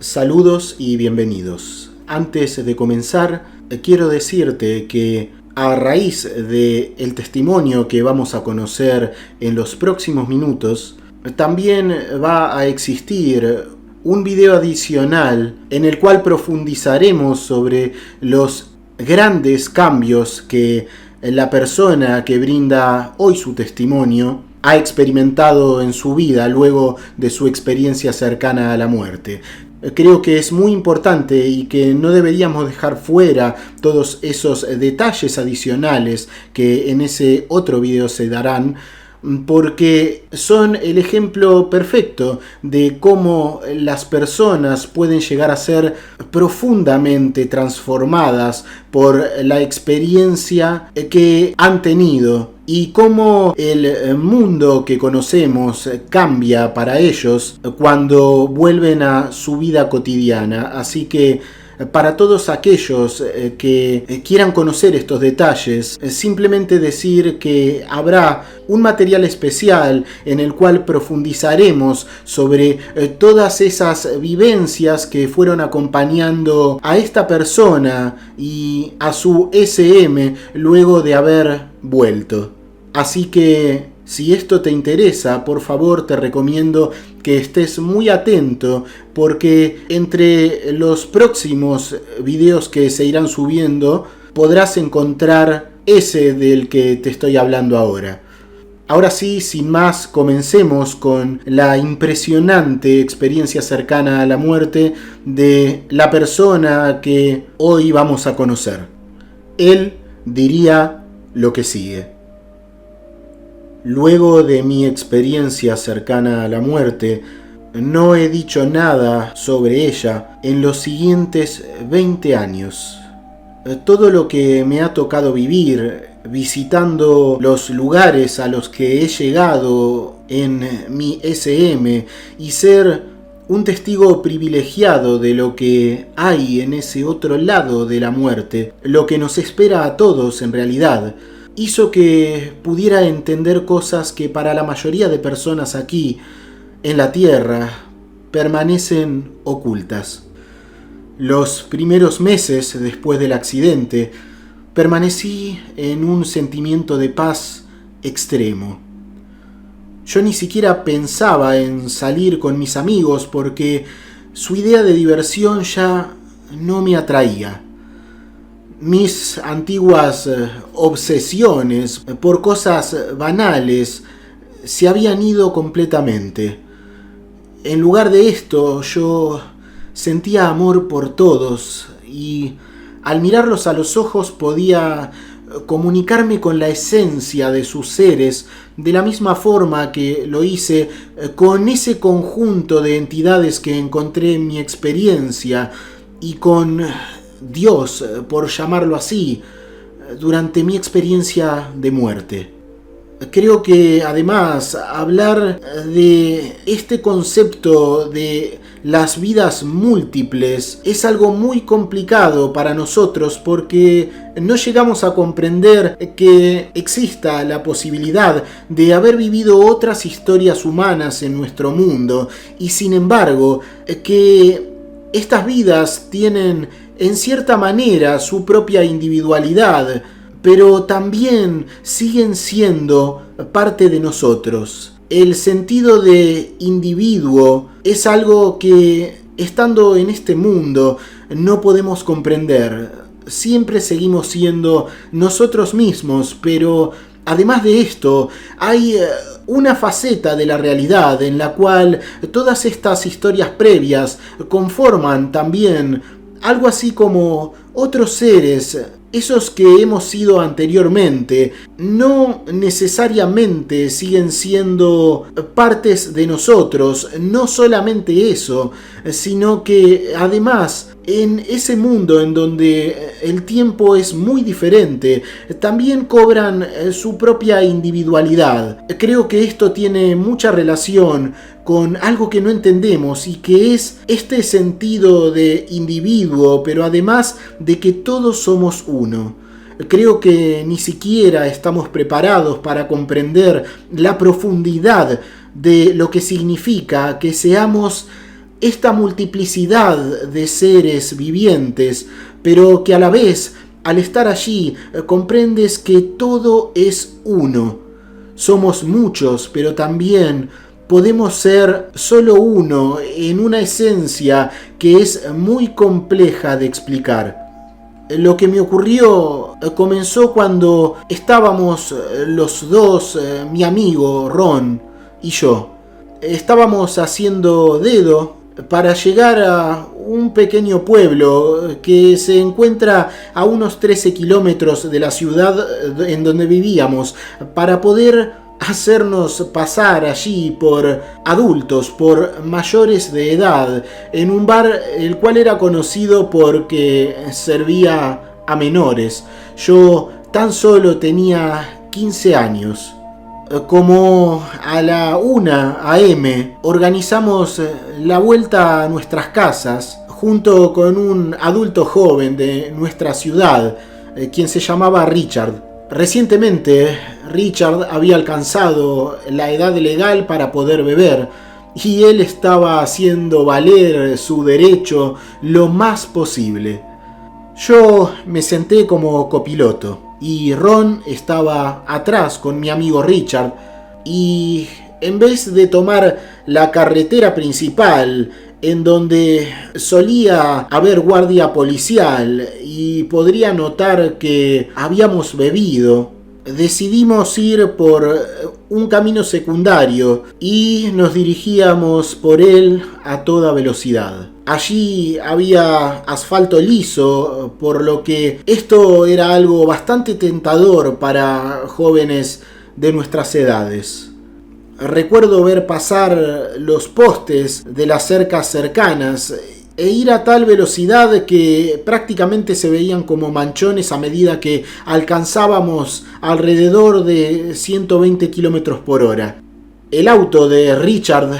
Saludos y bienvenidos. Antes de comenzar, quiero decirte que a raíz del testimonio que vamos a conocer en los próximos minutos, también va a existir un video adicional en el cual profundizaremos sobre los grandes cambios que la persona que brinda hoy su testimonio ha experimentado en su vida luego de su experiencia cercana a la muerte. Creo que es muy importante y que no deberíamos dejar fuera todos esos detalles adicionales que en ese otro video se darán, porque son el ejemplo perfecto de cómo las personas pueden llegar a ser profundamente transformadas por la experiencia que han tenido y cómo el mundo que conocemos cambia para ellos cuando vuelven a su vida cotidiana. Así que para todos aquellos que quieran conocer estos detalles, simplemente decir que habrá un material especial en el cual profundizaremos sobre todas esas vivencias que fueron acompañando a esta persona y a su SM luego de haber vuelto. Así que si esto te interesa, por favor te recomiendo que estés muy atento, porque entre los próximos videos que se irán subiendo podrás encontrar ese del que te estoy hablando ahora. Ahora sí, sin más, comencemos con la impresionante experiencia cercana a la muerte de la persona que hoy vamos a conocer. Él diría lo que sigue. Luego de mi experiencia cercana a la muerte, no he dicho nada sobre ella en los siguientes 20 años. Todo lo que me ha tocado vivir, visitando los lugares a los que he llegado en mi SM y ser un testigo privilegiado de lo que hay en ese otro lado de la muerte, lo que nos espera a todos en realidad, hizo que pudiera entender cosas que para la mayoría de personas aquí, en la Tierra, permanecen ocultas. Los primeros meses después del accidente, permanecí en un sentimiento de paz extremo. Yo ni siquiera pensaba en salir con mis amigos porque su idea de diversión ya no me atraía. Mis antiguas obsesiones por cosas banales se habían ido completamente. En lugar de esto, yo sentía amor por todos y al mirarlos a los ojos podía comunicarme con la esencia de sus seres de la misma forma que lo hice con ese conjunto de entidades que encontré en mi experiencia y con Dios, por llamarlo así, durante mi experiencia de muerte. Creo que además hablar de este concepto de las vidas múltiples es algo muy complicado para nosotros porque no llegamos a comprender que exista la posibilidad de haber vivido otras historias humanas en nuestro mundo y sin embargo que estas vidas tienen en cierta manera su propia individualidad, pero también siguen siendo parte de nosotros. El sentido de individuo es algo que, estando en este mundo, no podemos comprender. Siempre seguimos siendo nosotros mismos, pero además de esto, hay una faceta de la realidad en la cual todas estas historias previas conforman también algo así como otros seres, esos que hemos sido anteriormente, no necesariamente siguen siendo partes de nosotros, no solamente eso, sino que además en ese mundo en donde el tiempo es muy diferente, también cobran su propia individualidad. Creo que esto tiene mucha relación con algo que no entendemos y que es este sentido de individuo, pero además de que todos somos uno. Creo que ni siquiera estamos preparados para comprender la profundidad de lo que significa que seamos esta multiplicidad de seres vivientes, pero que a la vez, al estar allí, comprendes que todo es uno. Somos muchos, pero también podemos ser solo uno en una esencia que es muy compleja de explicar. Lo que me ocurrió comenzó cuando estábamos los dos, mi amigo Ron y yo. Estábamos haciendo dedo para llegar a un pequeño pueblo que se encuentra a unos 13 kilómetros de la ciudad en donde vivíamos, para poder hacernos pasar allí por adultos, por mayores de edad, en un bar el cual era conocido porque servía a menores. Yo tan solo tenía 15 años. Como a la 1 a.m. organizamos la vuelta a nuestras casas junto con un adulto joven de nuestra ciudad, quien se llamaba Richard. Recientemente, Richard había alcanzado la edad legal para poder beber y él estaba haciendo valer su derecho lo más posible. Yo me senté como copiloto y Ron estaba atrás con mi amigo Richard, y en vez de tomar la carretera principal en donde solía haber guardia policial y podría notar que habíamos bebido, decidimos ir por un camino secundario y nos dirigíamos por él a toda velocidad. Allí había asfalto liso, por lo que esto era algo bastante tentador para jóvenes de nuestras edades. Recuerdo ver pasar los postes de las cercas cercanas e ir a tal velocidad que prácticamente se veían como manchones a medida que alcanzábamos alrededor de 120 kilómetros por hora. El auto de Richard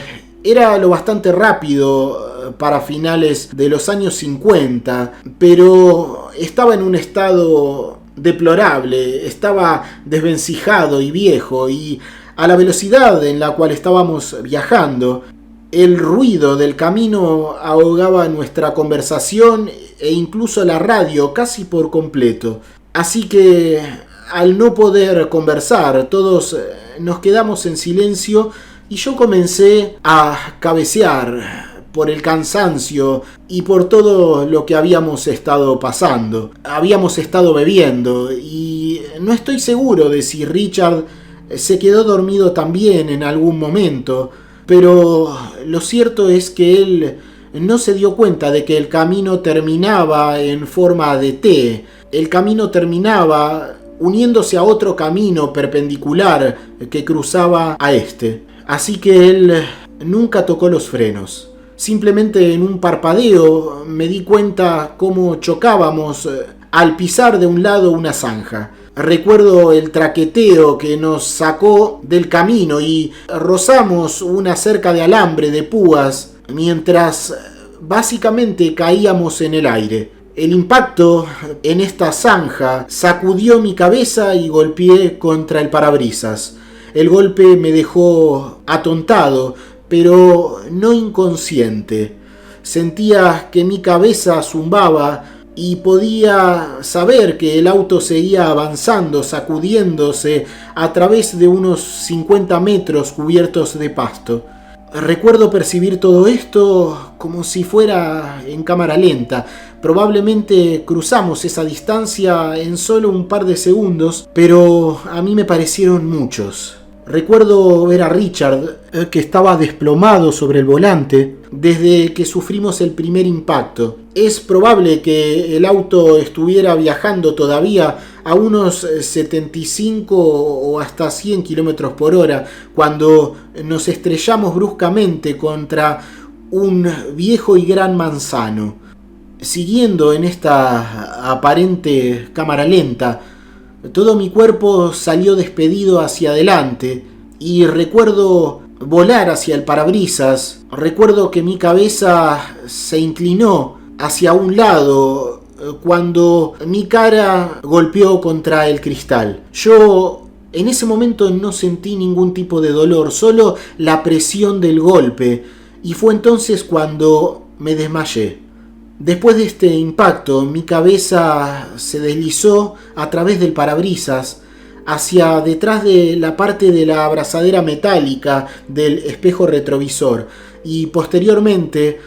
era lo bastante rápido para finales de los años 50, pero estaba en un estado deplorable, estaba desvencijado y viejo, y a la velocidad en la cual estábamos viajando, el ruido del camino ahogaba nuestra conversación e incluso la radio casi por completo. Así que, al no poder conversar, todos nos quedamos en silencio y yo comencé a cabecear por el cansancio y por todo lo que habíamos estado pasando. Habíamos estado bebiendo y no estoy seguro de si Richard se quedó dormido también en algún momento, pero lo cierto es que él no se dio cuenta de que el camino terminaba en forma de T. El camino terminaba uniéndose a otro camino perpendicular que cruzaba a este. Así que él nunca tocó los frenos. Simplemente en un parpadeo me di cuenta cómo chocábamos al pisar de un lado una zanja. Recuerdo el traqueteo que nos sacó del camino y rozamos una cerca de alambre de púas mientras básicamente caíamos en el aire. El impacto en esta zanja sacudió mi cabeza y golpeé contra el parabrisas. El golpe me dejó atontado, pero no inconsciente. Sentía que mi cabeza zumbaba y podía saber que el auto seguía avanzando, sacudiéndose a través de unos 50 metros cubiertos de pasto. Recuerdo percibir todo esto como si fuera en cámara lenta. Probablemente cruzamos esa distancia en solo un par de segundos, pero a mí me parecieron muchos. Recuerdo ver a Richard, que estaba desplomado sobre el volante desde que sufrimos el primer impacto. Es probable que el auto estuviera viajando todavía a unos 75 o hasta 100 kilómetros por hora cuando nos estrellamos bruscamente contra un viejo y gran manzano. Siguiendo en esta aparente cámara lenta, todo mi cuerpo salió despedido hacia adelante y recuerdo volar hacia el parabrisas. Recuerdo que mi cabeza se inclinó hacia un lado cuando mi cara golpeó contra el cristal. Yo en ese momento no sentí ningún tipo de dolor, solo la presión del golpe, y fue entonces cuando me desmayé. Después de este impacto, mi cabeza se deslizó a través del parabrisas hacia detrás de la parte de la abrazadera metálica del espejo retrovisor, y posteriormente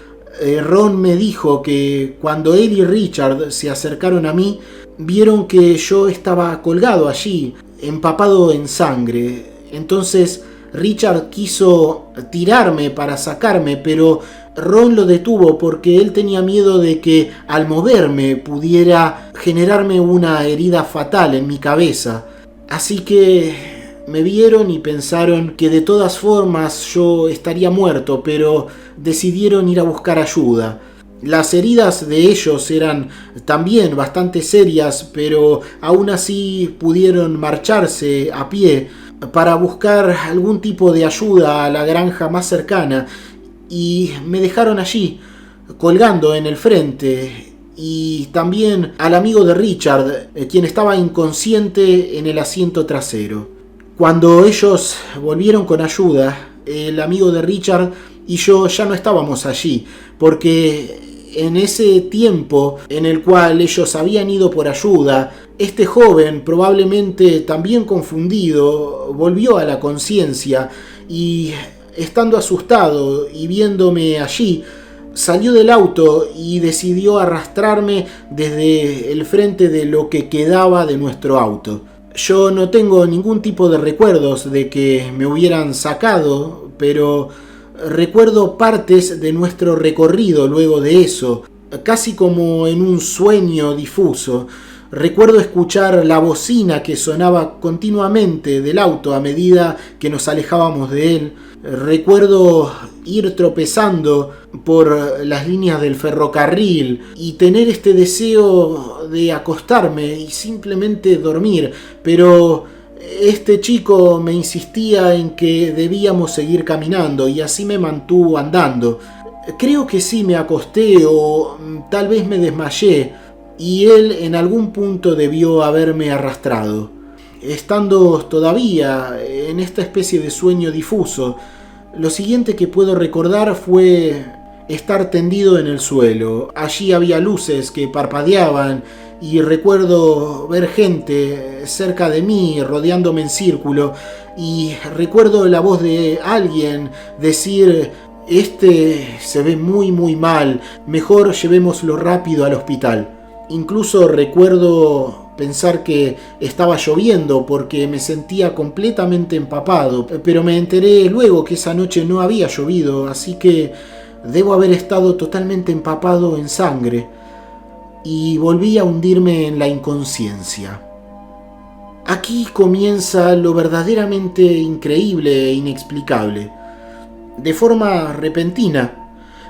Ron me dijo que cuando él y Richard se acercaron a mí, vieron que yo estaba colgado allí, empapado en sangre. Entonces Richard quiso tirarme para sacarme, pero Ron lo detuvo porque él tenía miedo de que al moverme pudiera generarme una herida fatal en mi cabeza. Así que me vieron y pensaron que de todas formas yo estaría muerto, pero decidieron ir a buscar ayuda. Las heridas de ellos eran también bastante serias, pero aún así pudieron marcharse a pie para buscar algún tipo de ayuda a la granja más cercana, y me dejaron allí, colgando en el frente, y también al amigo de Richard, quien estaba inconsciente en el asiento trasero. Cuando ellos volvieron con ayuda, el amigo de Richard y yo ya no estábamos allí, porque en ese tiempo en el cual ellos habían ido por ayuda, este joven, probablemente también confundido, volvió a la conciencia y, estando asustado y viéndome allí, salió del auto y decidió arrastrarme desde el frente de lo que quedaba de nuestro auto. Yo no tengo ningún tipo de recuerdos de que me hubieran sacado, pero recuerdo partes de nuestro recorrido luego de eso, casi como en un sueño difuso. Recuerdo escuchar la bocina que sonaba continuamente del auto a medida que nos alejábamos de él. Recuerdo ir tropezando por las líneas del ferrocarril y tener este deseo de acostarme y simplemente dormir, pero este chico me insistía en que debíamos seguir caminando y así me mantuvo andando. Creo que sí me acosté o tal vez me desmayé, y él en algún punto debió haberme arrastrado. Estando todavía en esta especie de sueño difuso, lo siguiente que puedo recordar fue estar tendido en el suelo. Allí había luces que parpadeaban y recuerdo ver gente cerca de mí rodeándome en círculo, y recuerdo la voz de alguien decir: "Este se ve muy mal, mejor llevémoslo rápido al hospital". Incluso recuerdo pensar que estaba lloviendo porque me sentía completamente empapado, pero me enteré luego que esa noche no había llovido, así que debo haber estado totalmente empapado en sangre, y volví a hundirme en la inconsciencia. Aquí comienza lo verdaderamente increíble e inexplicable. De forma repentina,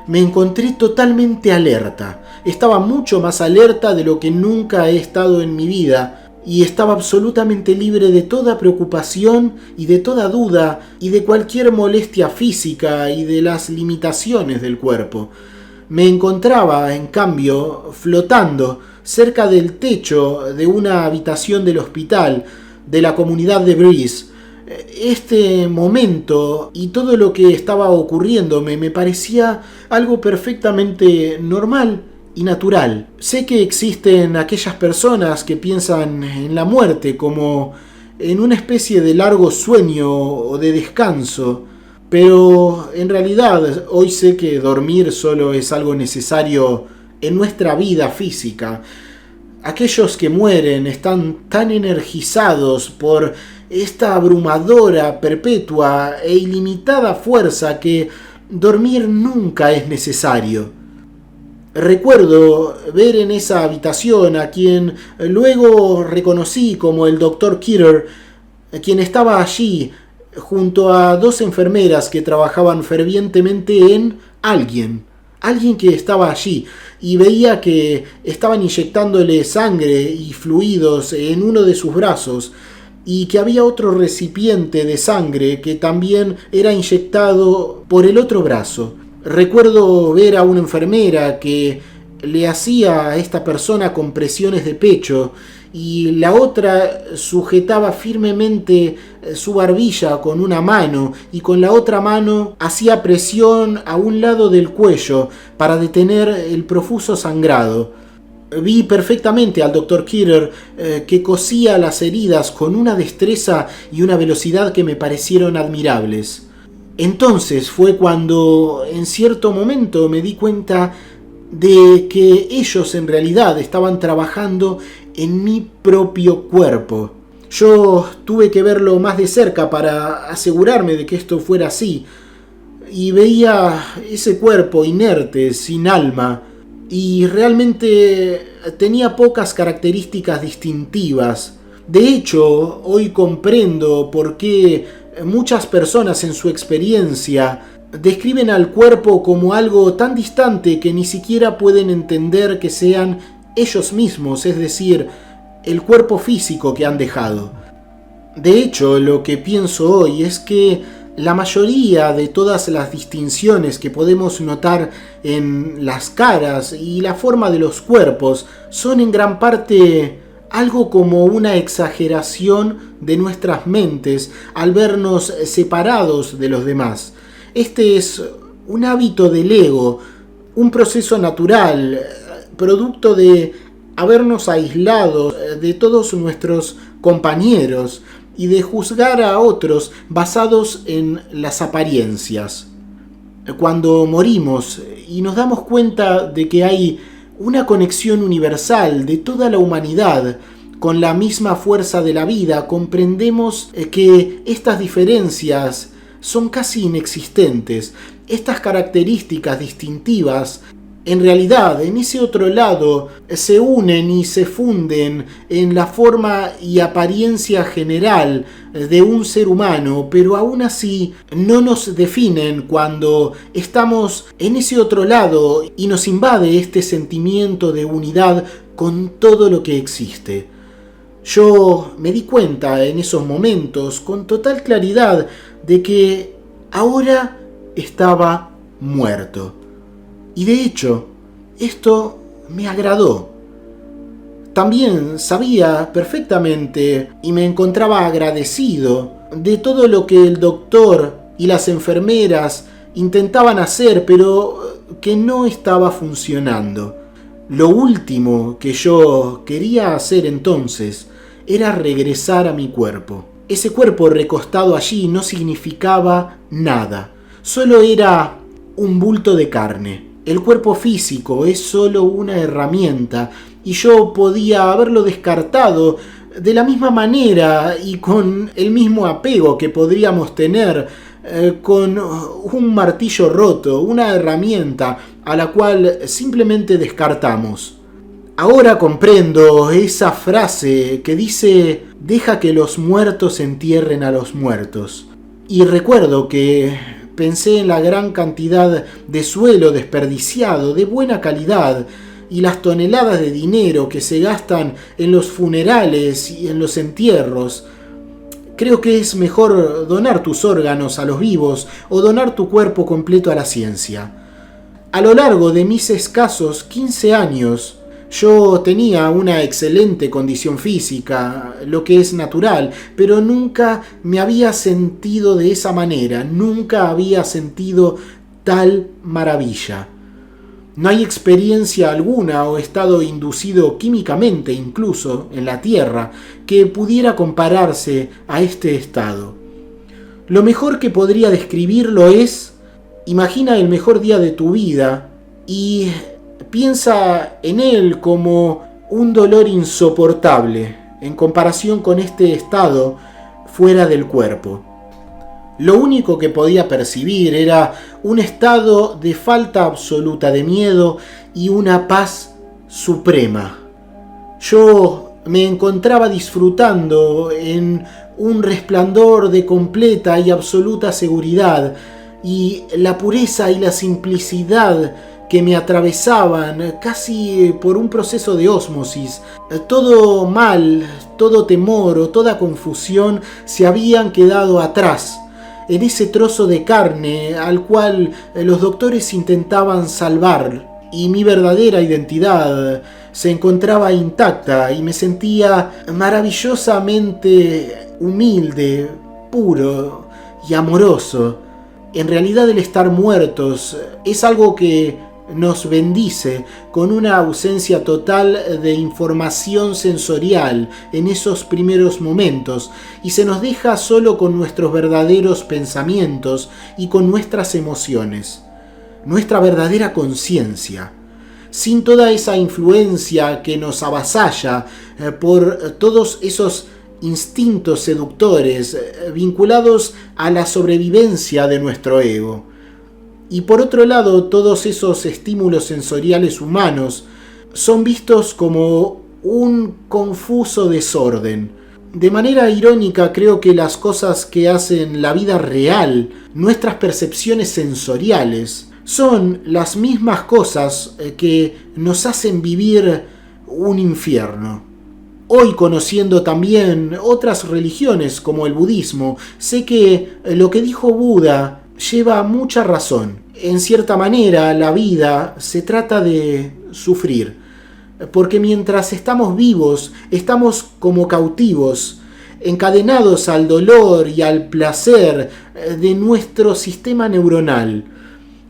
me encontré totalmente alerta. Estaba mucho más alerta de lo que nunca he estado en mi vida, y estaba absolutamente libre de toda preocupación y de toda duda y de cualquier molestia física y de las limitaciones del cuerpo. Me encontraba, en cambio, flotando cerca del techo de una habitación del hospital de la comunidad de Breeze. Este momento y todo lo que estaba ocurriéndome me parecía algo perfectamente normal y natural. Sé que existen aquellas personas que piensan en la muerte como en una especie de largo sueño o de descanso, pero en realidad hoy sé que dormir solo es algo necesario en nuestra vida física. Aquellos que mueren están tan energizados por esta abrumadora, perpetua e ilimitada fuerza que dormir nunca es necesario. Recuerdo ver en esa habitación a quien luego reconocí como el Dr. Kidder, quien estaba allí junto a dos enfermeras que trabajaban fervientemente en alguien que estaba allí, y veía que estaban inyectándole sangre y fluidos en uno de sus brazos, y que había otro recipiente de sangre que también era inyectado por el otro brazo. Recuerdo ver a una enfermera que le hacía a esta persona compresiones de pecho y la otra sujetaba firmemente su barbilla con una mano y con la otra mano hacía presión a un lado del cuello para detener el profuso sangrado. Vi perfectamente al Dr. Kidder que cosía las heridas con una destreza y una velocidad que me parecieron admirables. Entonces fue cuando en cierto momento me di cuenta de que ellos en realidad estaban trabajando en mi propio cuerpo. Yo tuve que verlo más de cerca para asegurarme de que esto fuera así, y veía ese cuerpo inerte, sin alma, y realmente tenía pocas características distintivas. De hecho, hoy comprendo por qué muchas personas en su experiencia describen al cuerpo como algo tan distante que ni siquiera pueden entender que sean ellos mismos, es decir, el cuerpo físico que han dejado. De hecho, lo que pienso hoy es que la mayoría de todas las distinciones que podemos notar en las caras y la forma de los cuerpos son en gran parte algo como una exageración de nuestras mentes al vernos separados de los demás. Este es un hábito del ego, un proceso natural, producto de habernos aislado de todos nuestros compañeros y de juzgar a otros basados en las apariencias. Cuando morimos y nos damos cuenta de que hay una conexión universal de toda la humanidad con la misma fuerza de la vida, comprendemos que estas diferencias son casi inexistentes. Estas características distintivas, en realidad, en ese otro lado, se unen y se funden en la forma y apariencia general de un ser humano, pero aún así no nos definen cuando estamos en ese otro lado y nos invade este sentimiento de unidad con todo lo que existe. Yo me di cuenta en esos momentos con total claridad de que ahora estaba muerto. Y de hecho, esto me agradó. También sabía perfectamente y me encontraba agradecido de todo lo que el doctor y las enfermeras intentaban hacer, pero que no estaba funcionando. Lo último que yo quería hacer entonces era regresar a mi cuerpo. Ese cuerpo recostado allí no significaba nada, solo era un bulto de carne. El cuerpo físico es solo una herramienta y yo podía haberlo descartado de la misma manera y con el mismo apego que podríamos tener con un martillo roto, una herramienta a la cual simplemente descartamos. Ahora comprendo esa frase que dice: deja que los muertos entierren a los muertos. Y recuerdo que pensé en la gran cantidad de suelo desperdiciado, de buena calidad, y las toneladas de dinero que se gastan en los funerales y en los entierros. Creo que es mejor donar tus órganos a los vivos o donar tu cuerpo completo a la ciencia. A lo largo de mis escasos 15 años, yo tenía una excelente condición física, lo que es natural, pero nunca me había sentido de esa manera, nunca había sentido tal maravilla. No hay experiencia alguna o estado inducido químicamente incluso en la Tierra que pudiera compararse a este estado. Lo mejor que podría describirlo es: imagina el mejor día de tu vida y piensa en él como un dolor insoportable en comparación con este estado fuera del cuerpo. Lo único que podía percibir era un estado de falta absoluta de miedo y una paz suprema. Yo me encontraba disfrutando en un resplandor de completa y absoluta seguridad, y la pureza y la simplicidad que me atravesaban casi por un proceso de ósmosis. Todo mal, todo temor o toda confusión se habían quedado atrás en ese trozo de carne al cual los doctores intentaban salvar. y mi verdadera identidad se encontraba intacta y me sentía maravillosamente humilde, puro y amoroso. En realidad el estar muertos es algo que nos bendice con una ausencia total de información sensorial en esos primeros momentos y se nos deja solo con nuestros verdaderos pensamientos y con nuestras emociones, nuestra verdadera conciencia, sin toda esa influencia que nos avasalla por todos esos instintos seductores vinculados a la sobrevivencia de nuestro ego. Y por otro lado, todos esos estímulos sensoriales humanos son vistos como un confuso desorden. De manera irónica, creo que las cosas que hacen la vida real, nuestras percepciones sensoriales, son las mismas cosas que nos hacen vivir un infierno. Hoy, conociendo también otras religiones como el budismo, sé que lo que dijo Buda lleva mucha razón. En cierta manera, la vida se trata de sufrir, porque mientras estamos vivos, estamos como cautivos, encadenados al dolor y al placer de nuestro sistema neuronal.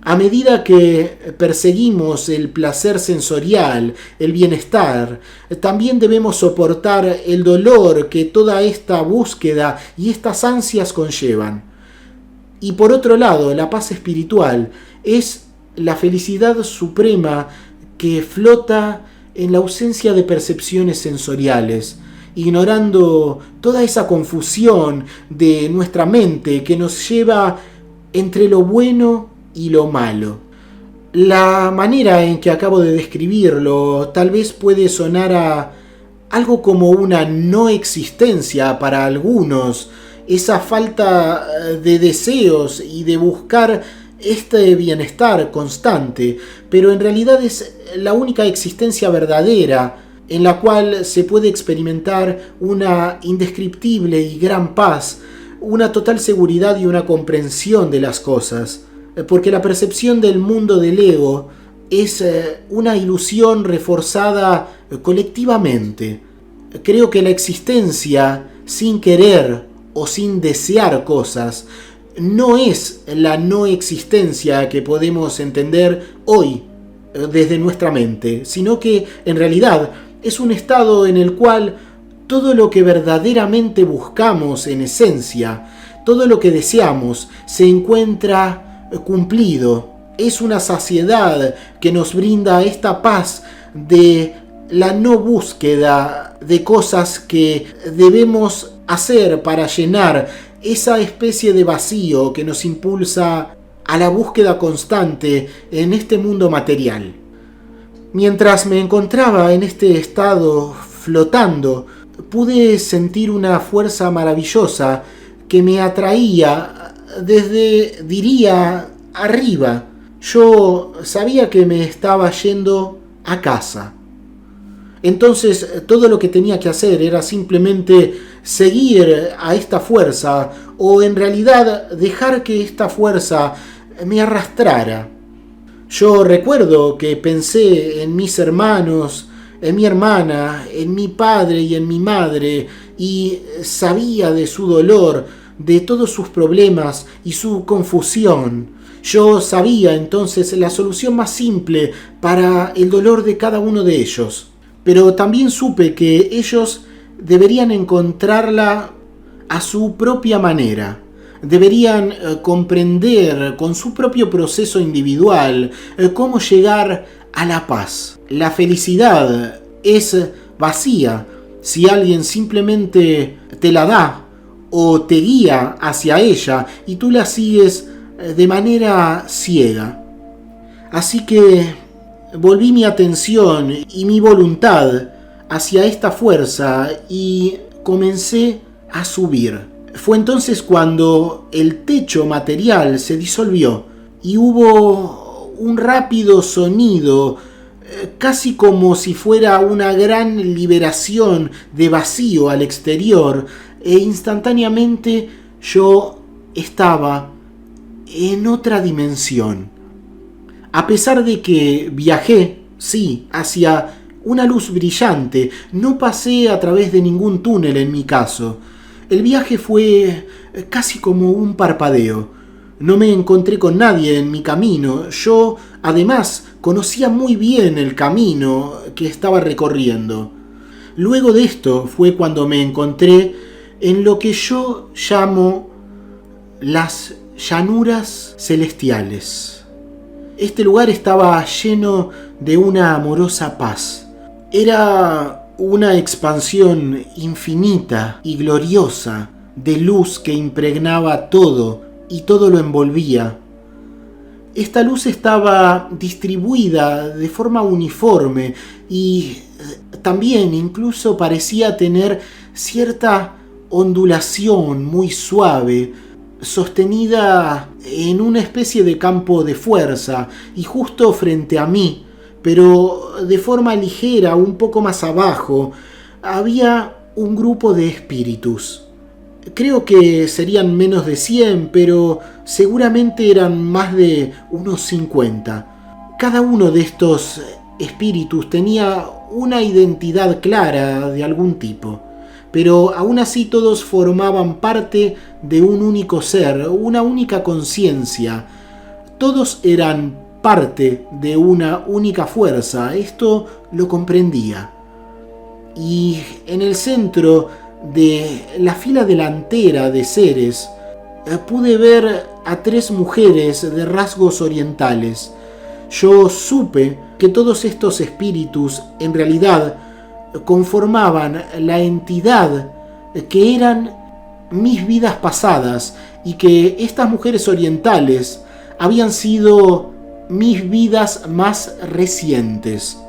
A medida que perseguimos el placer sensorial, el bienestar, también debemos soportar el dolor que toda esta búsqueda y estas ansias conllevan. Y por otro lado, la paz espiritual es la felicidad suprema que flota en la ausencia de percepciones sensoriales, ignorando toda esa confusión de nuestra mente que nos lleva entre lo bueno y lo malo. La manera en que acabo de describirlo tal vez puede sonar a algo como una no existencia para algunos, esa falta de deseos y de buscar este bienestar constante, pero en realidad es la única existencia verdadera en la cual se puede experimentar una indescriptible y gran paz, una total seguridad y una comprensión de las cosas, porque la percepción del mundo del ego es una ilusión reforzada colectivamente. Creo que la existencia sin querer o sin desear cosas no es la no existencia que podemos entender hoy desde nuestra mente, sino que en realidad es un estado en el cual todo lo que verdaderamente buscamos en esencia, todo lo que deseamos, se encuentra cumplido. Es una saciedad que nos brinda esta paz de la no búsqueda de cosas que debemos hacer para llenar esa especie de vacío que nos impulsa a la búsqueda constante en este mundo material. Mientras me encontraba en este estado flotando, pude sentir una fuerza maravillosa que me atraía desde, diría, arriba. Yo sabía que me estaba yendo a casa. Entonces todo lo que tenía que hacer era simplemente seguir a esta fuerza, o en realidad dejar que esta fuerza me arrastrara. Yo recuerdo que pensé en mis hermanos, en mi hermana, en mi padre y en mi madre, y sabía de su dolor, de todos sus problemas y su confusión. Yo sabía entonces la solución más simple para el dolor de cada uno de ellos. Pero también supe que ellos deberían encontrarla a su propia manera. Deberían comprender con su propio proceso individual cómo llegar a la paz. La felicidad es vacía si alguien simplemente te la da o te guía hacia ella y tú la sigues de manera ciega. Así que volví mi atención y mi voluntad hacia esta fuerza y comencé a subir. Fue entonces cuando el techo material se disolvió y hubo un rápido sonido, casi como si fuera una gran liberación de vacío al exterior, e instantáneamente yo estaba en otra dimensión. A pesar de que viajé, sí, hacia una luz brillante, no pasé a través de ningún túnel en mi caso. El viaje fue casi como un parpadeo. No me encontré con nadie en mi camino. Yo, además, conocía muy bien el camino que estaba recorriendo. Luego de esto fue cuando me encontré en lo que yo llamo las llanuras celestiales. Este lugar estaba lleno de una amorosa paz. Era una expansión infinita y gloriosa de luz que impregnaba todo y todo lo envolvía. Esta luz estaba distribuida de forma uniforme y también incluso parecía tener cierta ondulación muy suave, sostenida en una especie de campo de fuerza y justo frente a mí, pero de forma ligera, un poco más abajo, había un grupo de espíritus. Creo que serían menos de 100, pero seguramente eran más de unos 50. Cada uno de estos espíritus tenía una identidad clara de algún tipo, pero aún así todos formaban parte de un único ser, una única conciencia. Todos eran parte de una única fuerza, esto lo comprendía. Y en el centro de la fila delantera de seres pude ver a 3 mujeres de rasgos orientales. Yo supe que todos estos espíritus en realidad conformaban la entidad que eran mis vidas pasadas y que estas mujeres orientales habían sido mis vidas más recientes.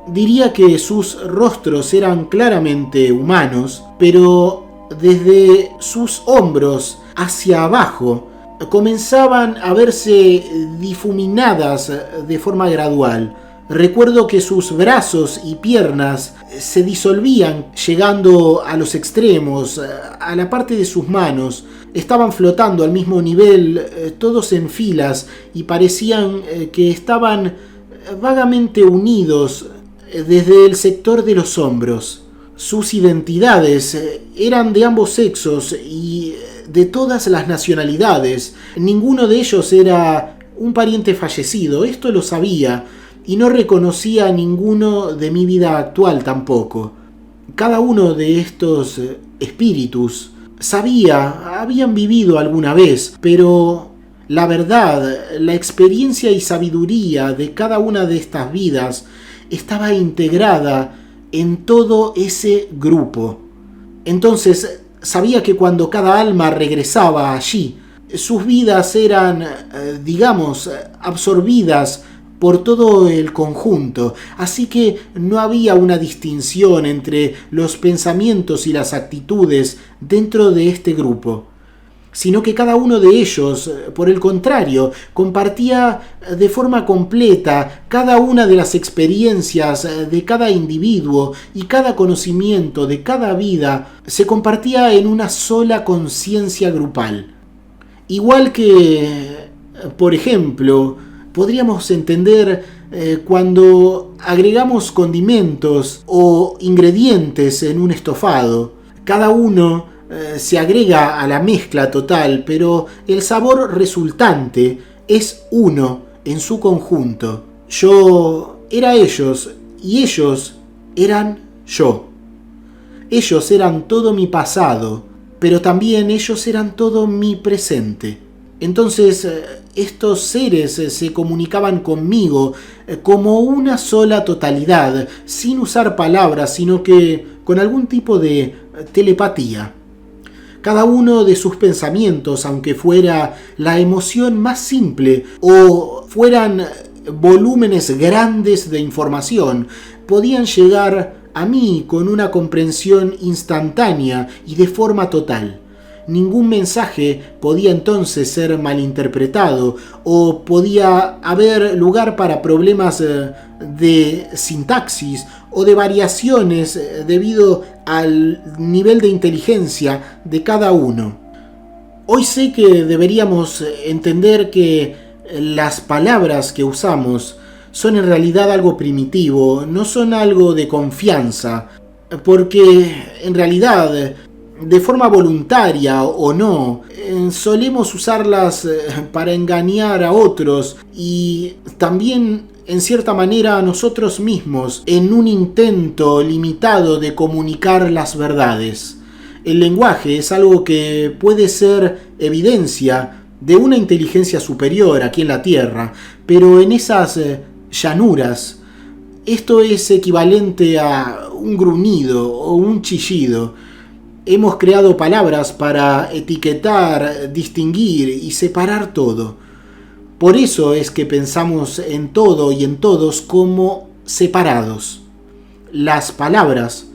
Diría que sus rostros eran claramente humanos, pero desde sus hombros hacia abajo comenzaban a verse difuminadas de forma gradual. Recuerdo que sus brazos y piernas se disolvían llegando a los extremos, a la parte de sus manos. Estaban flotando al mismo nivel, todos en filas, y parecían que estaban vagamente unidos desde el sector de los hombros. Sus identidades eran de ambos sexos y de todas las nacionalidades. Ninguno de ellos era un pariente fallecido, esto lo sabía, y no reconocía a ninguno de mi vida actual tampoco. Cada uno de estos espíritus habían vivido alguna vez, pero la verdad, la experiencia y sabiduría de cada una de estas vidas estaba integrada en todo ese grupo. Entonces sabía que cuando cada alma regresaba allí, sus vidas eran, absorbidas por todo el conjunto, así que no había una distinción entre los pensamientos y las actitudes dentro de este grupo, sino que cada uno de ellos, por el contrario, compartía de forma completa cada una de las experiencias de cada individuo, y cada conocimiento de cada vida se compartía en una sola conciencia grupal. Igual que, por ejemplo, podríamos entender cuando agregamos condimentos o ingredientes en un estofado. Cada uno se agrega a la mezcla total, pero el sabor resultante es uno en su conjunto. Yo era ellos y ellos eran yo. Ellos eran todo mi pasado, pero también ellos eran todo mi presente. Entonces estos seres se comunicaban conmigo como una sola totalidad, sin usar palabras, sino que con algún tipo de telepatía. Cada uno de sus pensamientos, aunque fuera la emoción más simple o fueran volúmenes grandes de información, podían llegar a mí con una comprensión instantánea y de forma total. Ningún mensaje podía entonces ser malinterpretado o podía haber lugar para problemas de sintaxis o de variaciones debido al nivel de inteligencia de cada uno. Hoy sé que deberíamos entender que las palabras que usamos son en realidad algo primitivo, no son algo de confianza, porque en realidad, de forma voluntaria o no, solemos usarlas para engañar a otros y también en cierta manera a nosotros mismos en un intento limitado de comunicar las verdades. El lenguaje es algo que puede ser evidencia de una inteligencia superior aquí en la Tierra, pero en esas llanuras esto es equivalente a un gruñido o un chillido. Hemos creado palabras para etiquetar, distinguir y separar todo. Por eso es que pensamos en todo y en todos como separados. Las palabras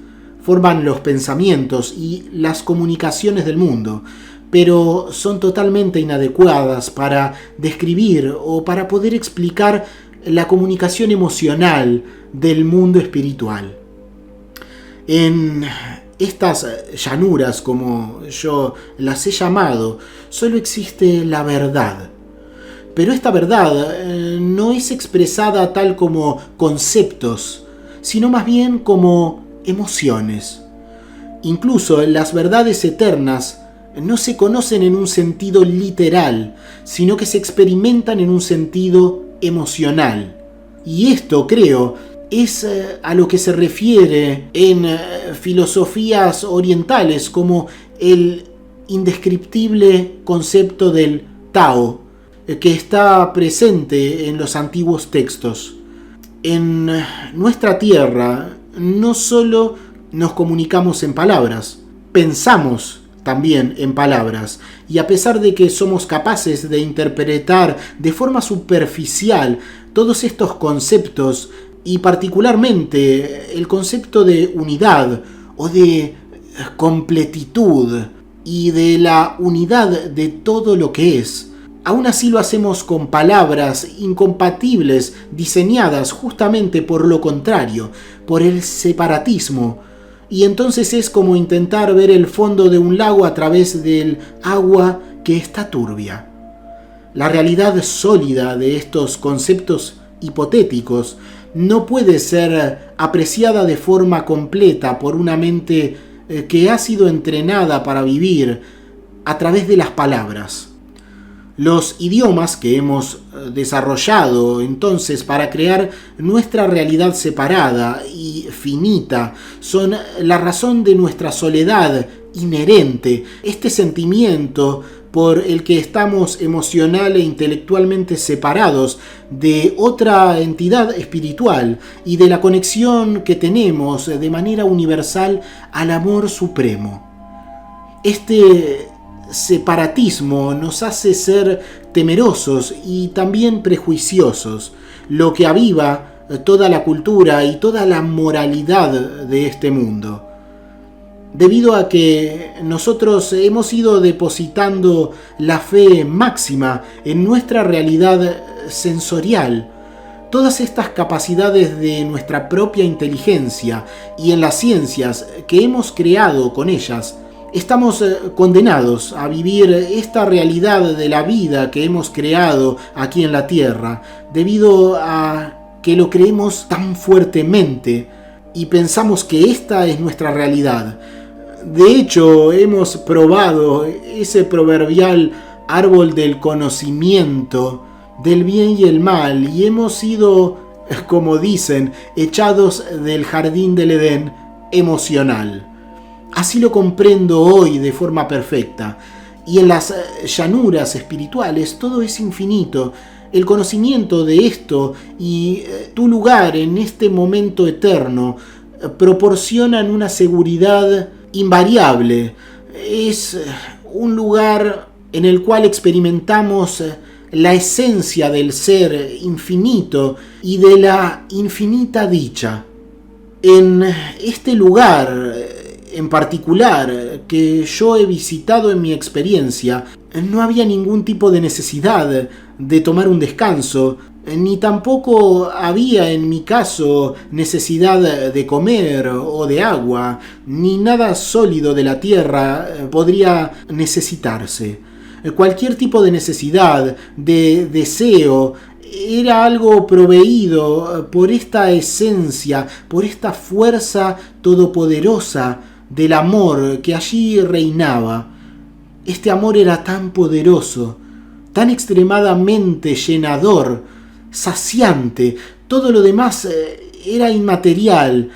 forman los pensamientos y las comunicaciones del mundo, pero son totalmente inadecuadas para describir o para poder explicar la comunicación emocional del mundo espiritual. En estas llanuras, como yo las he llamado, solo existe la verdad. Pero esta verdad no es expresada tal como conceptos, sino más bien como emociones. Incluso las verdades eternas no se conocen en un sentido literal, sino que se experimentan en un sentido emocional. Y esto, creo, es a lo que se refiere en filosofías orientales como el indescriptible concepto del Tao, que está presente en los antiguos textos. En nuestra tierra no solo nos comunicamos en palabras, pensamos también en palabras, y a pesar de que somos capaces de interpretar de forma superficial todos estos conceptos, y particularmente el concepto de unidad o de completitud y de la unidad de todo lo que es, aún así lo hacemos con palabras incompatibles diseñadas justamente por lo contrario, por el separatismo. Y entonces es como intentar ver el fondo de un lago a través del agua que está turbia. La realidad sólida de estos conceptos hipotéticos no puede ser apreciada de forma completa por una mente que ha sido entrenada para vivir a través de las palabras. Los idiomas que hemos desarrollado entonces para crear nuestra realidad separada y finita son la razón de nuestra soledad inherente, este sentimiento por el que estamos emocional e intelectualmente separados de otra entidad espiritual y de la conexión que tenemos de manera universal al amor supremo. Este separatismo nos hace ser temerosos y también prejuiciosos, lo que aviva toda la cultura y toda la moralidad de este mundo. Debido a que nosotros hemos ido depositando la fe máxima en nuestra realidad sensorial, todas estas capacidades de nuestra propia inteligencia y en las ciencias que hemos creado con ellas, estamos condenados a vivir esta realidad de la vida que hemos creado aquí en la Tierra, debido a que lo creemos tan fuertemente y pensamos que esta es nuestra realidad. De hecho, hemos probado ese proverbial árbol del conocimiento del bien y el mal y hemos sido, como dicen, echados del jardín del Edén emocional. Así lo comprendo hoy de forma perfecta. Y en las llanuras espirituales todo es infinito. El conocimiento de esto y tu lugar en este momento eterno proporcionan una seguridad invariable. Es un lugar en el cual experimentamos la esencia del ser infinito y de la infinita dicha. En este lugar en particular que yo he visitado en mi experiencia, no había ningún tipo de necesidad de tomar un descanso, ni tampoco había en mi caso necesidad de comer o de agua, ni nada sólido de la tierra podría necesitarse. Cualquier tipo de necesidad, de deseo, era algo proveído por esta esencia, por esta fuerza todopoderosa del amor que allí reinaba. Este amor era tan poderoso, tan extremadamente llenador, saciante. Todo lo demás era inmaterial.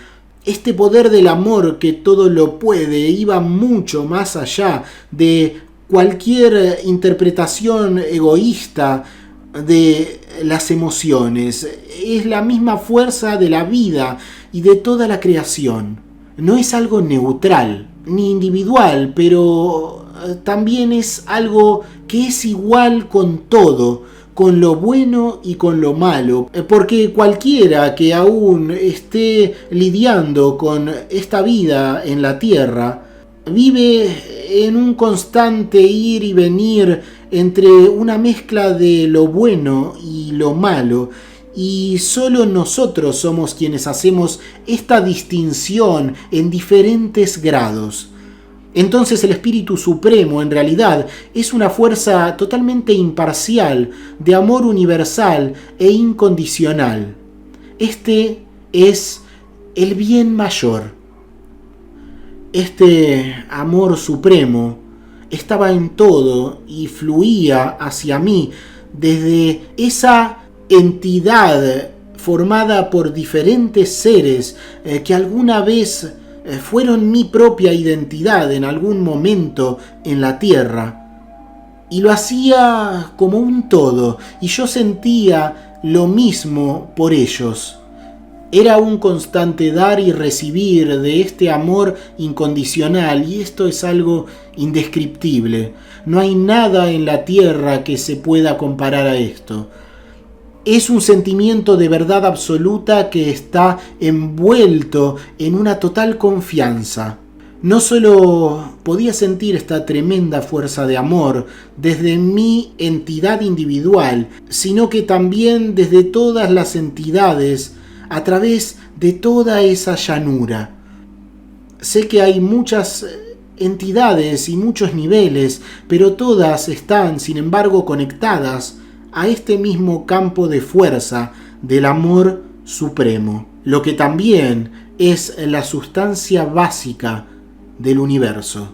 Este poder del amor que todo lo puede iba mucho más allá de cualquier interpretación egoísta de las emociones. Es la misma fuerza de la vida y de toda la creación. No es algo neutral ni individual, pero también es algo que es igual con todo, con lo bueno y con lo malo, porque cualquiera que aún esté lidiando con esta vida en la tierra vive en un constante ir y venir entre una mezcla de lo bueno y lo malo, y solo nosotros somos quienes hacemos esta distinción en diferentes grados. Entonces el Espíritu Supremo en realidad es una fuerza totalmente imparcial, de amor universal e incondicional. Este es el bien mayor. Este amor supremo estaba en todo y fluía hacia mí desde esa entidad formada por diferentes seres que alguna vez fueron mi propia identidad en algún momento en la tierra, y lo hacía como un todo, y yo sentía lo mismo por ellos. Era un constante dar y recibir de este amor incondicional, y esto es algo indescriptible. No hay nada en la tierra que se pueda comparar a esto. Es un sentimiento de verdad absoluta que está envuelto en una total confianza. No solo podía sentir esta tremenda fuerza de amor desde mi entidad individual, sino que también desde todas las entidades a través de toda esa llanura. Sé que hay muchas entidades y muchos niveles, pero todas están, sin embargo, conectadas a este mismo campo de fuerza del amor supremo, lo que también es la sustancia básica del universo.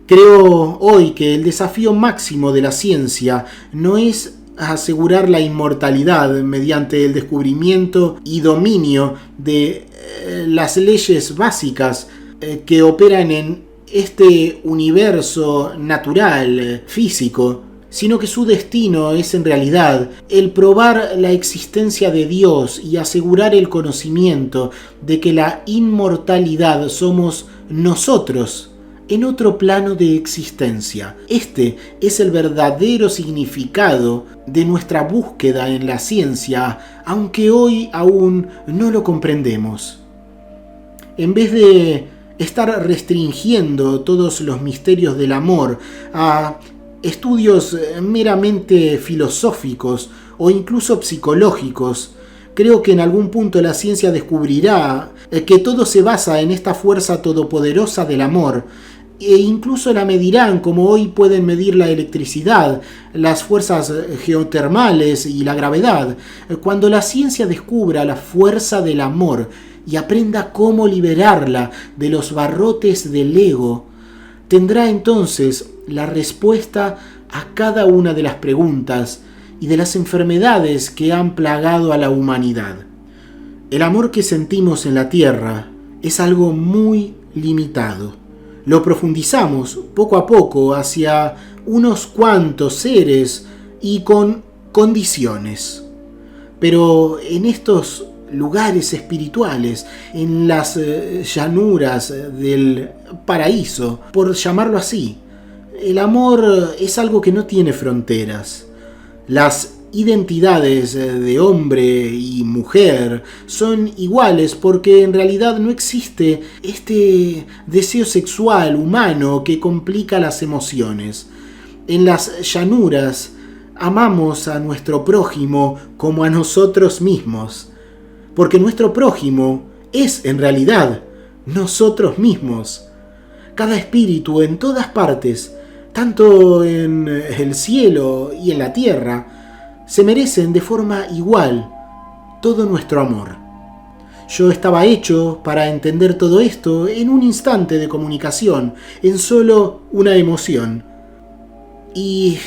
Creo hoy que el desafío máximo de la ciencia no es asegurar la inmortalidad mediante el descubrimiento y dominio de las leyes básicas que operan en este universo natural, físico, sino que su destino es en realidad el probar la existencia de Dios y asegurar el conocimiento de que la inmortalidad somos nosotros en otro plano de existencia. Este es el verdadero significado de nuestra búsqueda en la ciencia, aunque hoy aún no lo comprendemos. En vez de estar restringiendo todos los misterios del amor a estudios meramente filosóficos o incluso psicológicos, creo que en algún punto la ciencia descubrirá que todo se basa en esta fuerza todopoderosa del amor, e incluso la medirán como hoy pueden medir la electricidad, las fuerzas geotermales y la gravedad. Cuando la ciencia descubra la fuerza del amor y aprenda cómo liberarla de los barrotes del ego, tendrá entonces la respuesta a cada una de las preguntas y de las enfermedades que han plagado a la humanidad. El amor que sentimos en la tierra es algo muy limitado. Lo profundizamos poco a poco hacia unos cuantos seres y con condiciones. Pero en estos lugares espirituales, en las llanuras del paraíso, por llamarlo así, el amor es algo que no tiene fronteras. Las identidades de hombre y mujer son iguales porque en realidad no existe este deseo sexual humano que complica las emociones. En las llanuras amamos a nuestro prójimo como a nosotros mismos, porque nuestro prójimo es en realidad nosotros mismos. Cada espíritu en todas partes tanto en el cielo y en la tierra, se merecen de forma igual todo nuestro amor. Yo estaba hecho para entender todo esto en un instante de comunicación, en solo una emoción. Y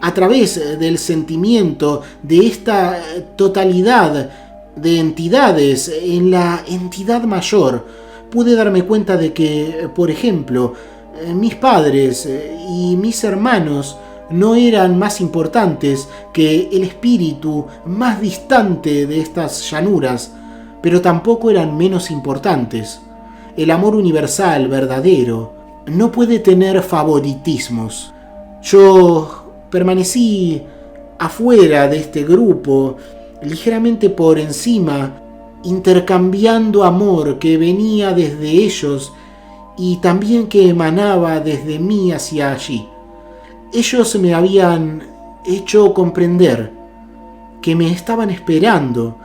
a través del sentimiento de esta totalidad de entidades en la entidad mayor, pude darme cuenta de que, por ejemplo, mis padres y mis hermanos no eran más importantes que el espíritu más distante de estas llanuras, pero tampoco eran menos importantes. El amor universal, verdadero, no puede tener favoritismos. Yo permanecí afuera de este grupo, ligeramente por encima, intercambiando amor que venía desde ellos y también que emanaba desde mí hacia allí. Ellos me habían hecho comprender que me estaban esperando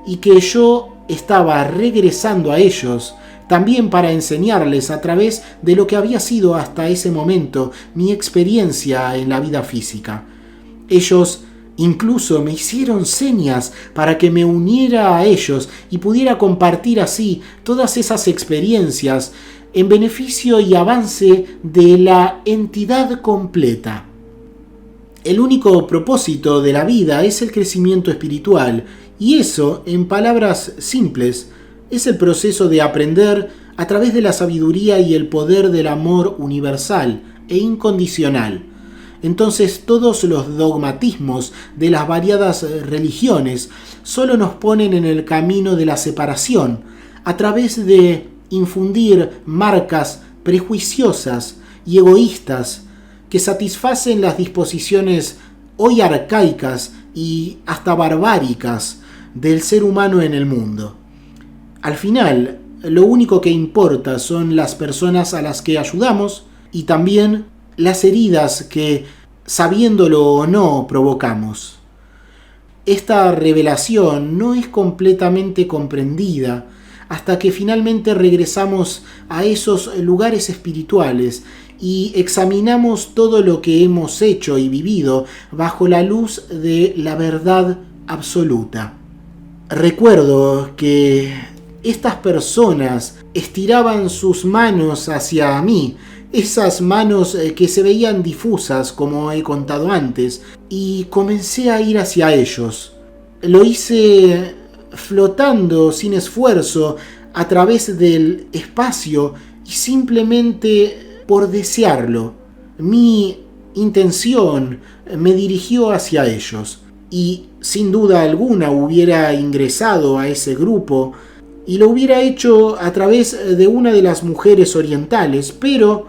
y que yo estaba regresando a ellos también para enseñarles a través de lo que había sido hasta ese momento mi experiencia en la vida física. Ellos incluso me hicieron señas para que me uniera a ellos y pudiera compartir así todas esas experiencias en beneficio y avance de la entidad completa. El único propósito de la vida es el crecimiento espiritual, y eso, en palabras simples, es el proceso de aprender a través de la sabiduría y el poder del amor universal e incondicional. Entonces todos los dogmatismos de las variadas religiones solo nos ponen en el camino de la separación, a través de infundir marcas prejuiciosas y egoístas que satisfacen las disposiciones hoy arcaicas y hasta barbáricas del ser humano en el mundo. Al final, lo único que importa son las personas a las que ayudamos y también las heridas que, sabiéndolo o no, provocamos. Esta revelación no es completamente comprendida hasta que finalmente regresamos a esos lugares espirituales y examinamos todo lo que hemos hecho y vivido bajo la luz de la verdad absoluta. Recuerdo que estas personas estiraban sus manos hacia mí, esas manos que se veían difusas, como he contado antes, y comencé a ir hacia ellos. Lo hice flotando sin esfuerzo a través del espacio y simplemente por desearlo. Mi intención me dirigió hacia ellos y sin duda alguna hubiera ingresado a ese grupo y lo hubiera hecho a través de una de las mujeres orientales, pero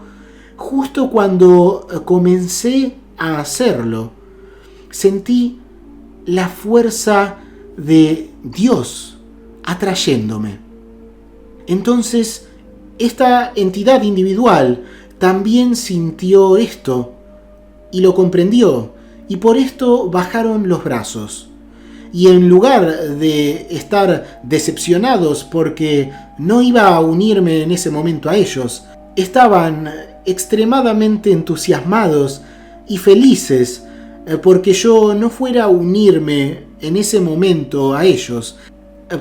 justo cuando comencé a hacerlo, sentí la fuerza de Dios atrayéndome. Entonces, esta entidad individual también sintió esto y lo comprendió, y por esto bajaron los brazos. Y en lugar de estar decepcionados porque no iba a unirme en ese momento a ellos, estaban extremadamente entusiasmados y felices porque yo no fuera a unirme en ese momento a ellos,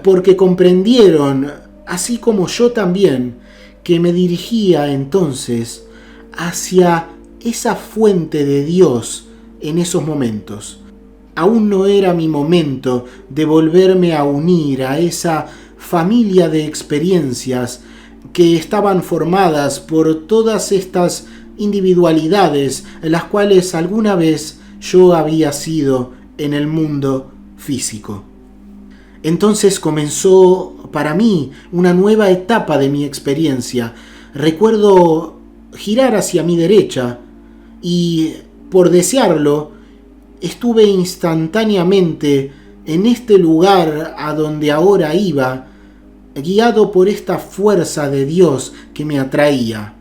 porque comprendieron, así como yo también, que me dirigía entonces hacia esa fuente de Dios en esos momentos. Aún no era mi momento de volverme a unir a esa familia de experiencias que estaban formadas por todas estas individualidades, las cuales alguna vez yo había sido en el mundo físico. Entonces comenzó para mí una nueva etapa de mi experiencia. Recuerdo girar hacia mi derecha y, por desearlo, estuve instantáneamente en este lugar a donde ahora iba, guiado por esta fuerza de Dios que me atraía.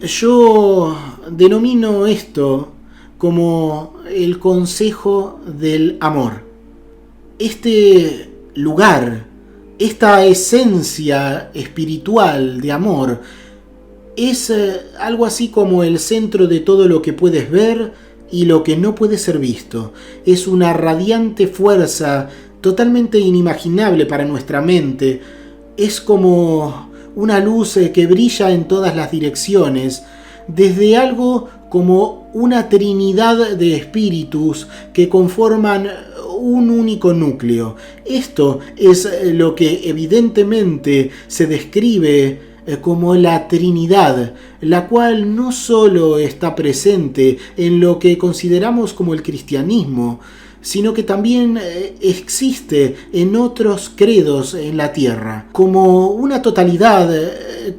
Yo denomino esto como el consejo del amor. Este lugar, esta esencia espiritual de amor, Es algo así como el centro de todo lo que puedes ver y lo que no puede ser visto. Es una radiante fuerza totalmente inimaginable para nuestra mente. Es como una luz que brilla en todas las direcciones, desde algo como una trinidad de espíritus que conforman un único núcleo. Esto es lo que evidentemente se describe como la Trinidad, la cual no solo está presente en lo que consideramos como el cristianismo, sino que también existe en otros credos en la tierra, como una totalidad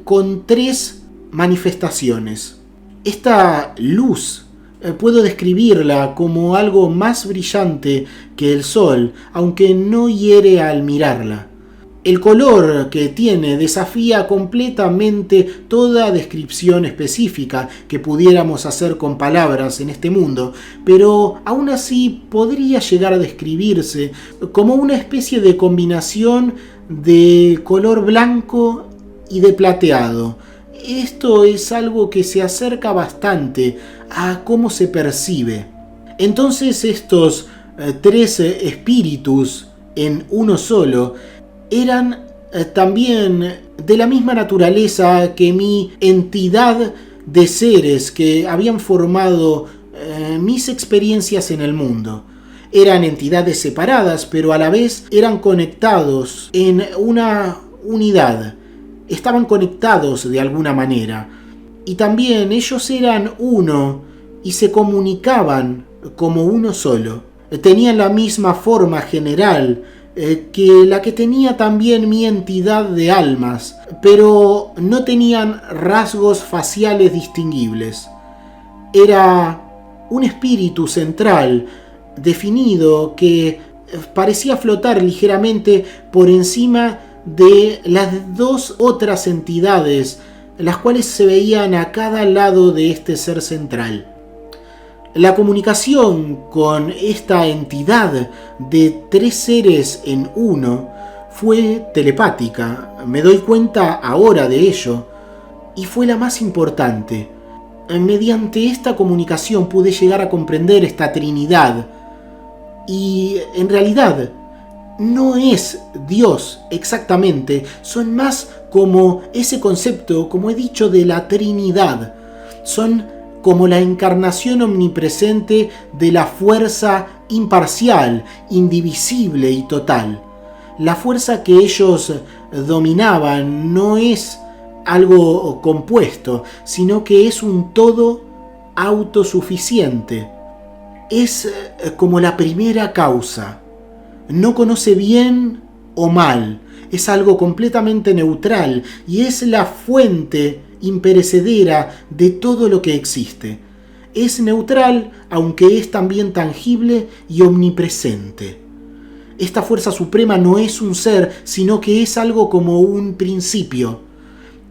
con 3 manifestaciones. Esta luz puedo describirla como algo más brillante que el sol, aunque no hiere al mirarla. El color que tiene desafía completamente toda descripción específica que pudiéramos hacer con palabras en este mundo, pero aún así podría llegar a describirse como una especie de combinación de color blanco y de plateado. Esto es algo que se acerca bastante a cómo se percibe. Entonces estos 3 espíritus en uno solo eran también de la misma naturaleza que mi entidad de seres que habían formado mis experiencias en el mundo. Eran entidades separadas, pero a la vez eran conectados en una unidad. Estaban conectados de alguna manera. Y también ellos eran uno y se comunicaban como uno solo. Tenían la misma forma general que la que tenía también mi entidad de almas, pero no tenían rasgos faciales distinguibles. Era un espíritu central definido que parecía flotar ligeramente por encima de las 2 otras entidades, las cuales se veían a cada lado de este ser central. La comunicación con esta entidad de 3 seres en uno fue telepática, me doy cuenta ahora de ello, y fue la más importante. Mediante esta comunicación pude llegar a comprender esta Trinidad, y en realidad no es Dios exactamente, son más como ese concepto, como he dicho, de la Trinidad. Son como la encarnación omnipresente de la fuerza imparcial, indivisible y total. La fuerza que ellos dominaban no es algo compuesto, sino que es un todo autosuficiente. Es como la primera causa. No conoce bien o mal, es algo completamente neutral y es la fuente imperecedera de todo lo que existe. Es neutral, aunque es también tangible y omnipresente. Esta fuerza suprema no es un ser, sino que es algo como un principio.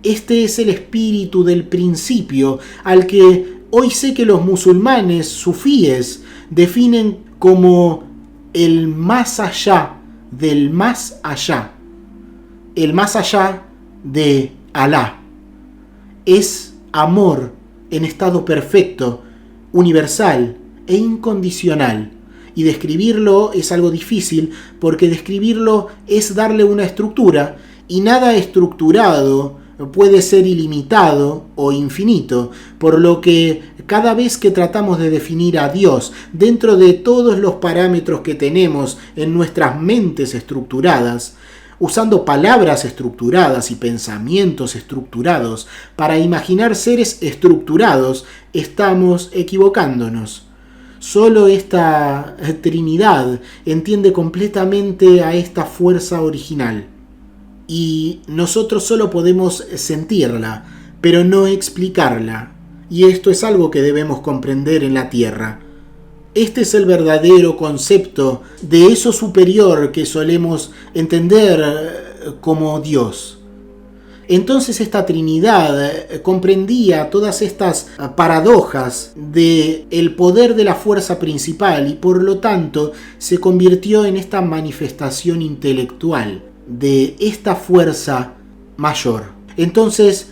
Este es el espíritu del principio, al que hoy sé que los musulmanes sufíes definen como el más allá del más allá, el más allá de Alá. Es amor en estado perfecto, universal e incondicional. Y describirlo es algo difícil, porque describirlo es darle una estructura, y nada estructurado puede ser ilimitado o infinito, por lo que cada vez que tratamos de definir a Dios dentro de todos los parámetros que tenemos en nuestras mentes estructuradas, usando palabras estructuradas y pensamientos estructurados para imaginar seres estructurados, estamos equivocándonos. Solo esta Trinidad entiende completamente a esta fuerza original. Y nosotros solo podemos sentirla, pero no explicarla. Y esto es algo que debemos comprender en la Tierra. Este es el verdadero concepto de eso superior que solemos entender como Dios. Entonces esta Trinidad comprendía todas estas paradojas del poder de la fuerza principal y por lo tanto se convirtió en esta manifestación intelectual de esta fuerza mayor. Entonces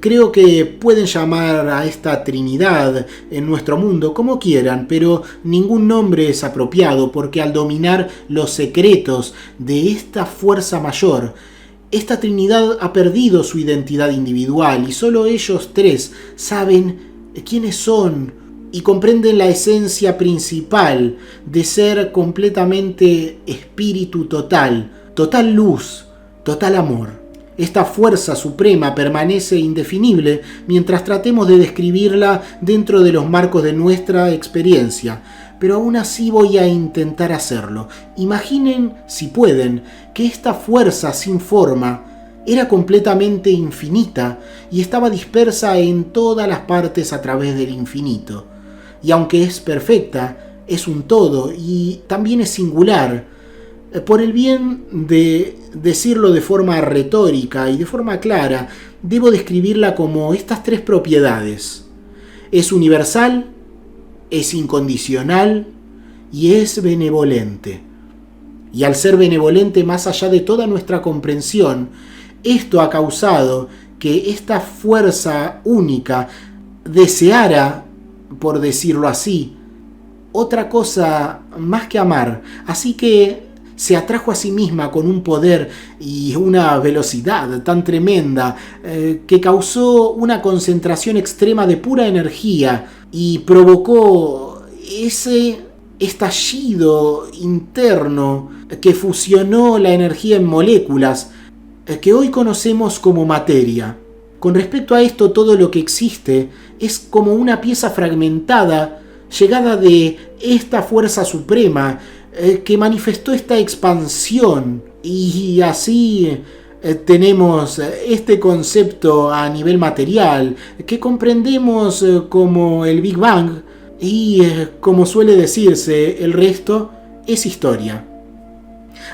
Creo que pueden llamar a esta Trinidad en nuestro mundo como quieran, pero ningún nombre es apropiado porque al dominar los secretos de esta fuerza mayor, esta Trinidad ha perdido su identidad individual y solo ellos tres saben quiénes son y comprenden la esencia principal de ser completamente espíritu total, total luz, total amor. Esta fuerza suprema permanece indefinible mientras tratemos de describirla dentro de los marcos de nuestra experiencia, pero aún así voy a intentar hacerlo. Imaginen, si pueden, que esta fuerza sin forma era completamente infinita y estaba dispersa en todas las partes a través del infinito. Y aunque es perfecta, es un todo y también es singular. Por el bien de decirlo de forma retórica y de forma clara, debo describirla como estas tres propiedades. Es universal, es incondicional y es benevolente. Y al ser benevolente más allá de toda nuestra comprensión, esto ha causado que esta fuerza única deseara, por decirlo así, otra cosa más que amar. Así que se atrajo a sí misma con un poder y una velocidad tan tremenda que causó una concentración extrema de pura energía y provocó ese estallido interno que fusionó la energía en moléculas que hoy conocemos como materia. Con respecto a esto, todo lo que existe es como una pieza fragmentada llegada de esta fuerza suprema que manifestó esta expansión, y así tenemos este concepto a nivel material que comprendemos como el Big Bang, y como suele decirse, el resto es historia.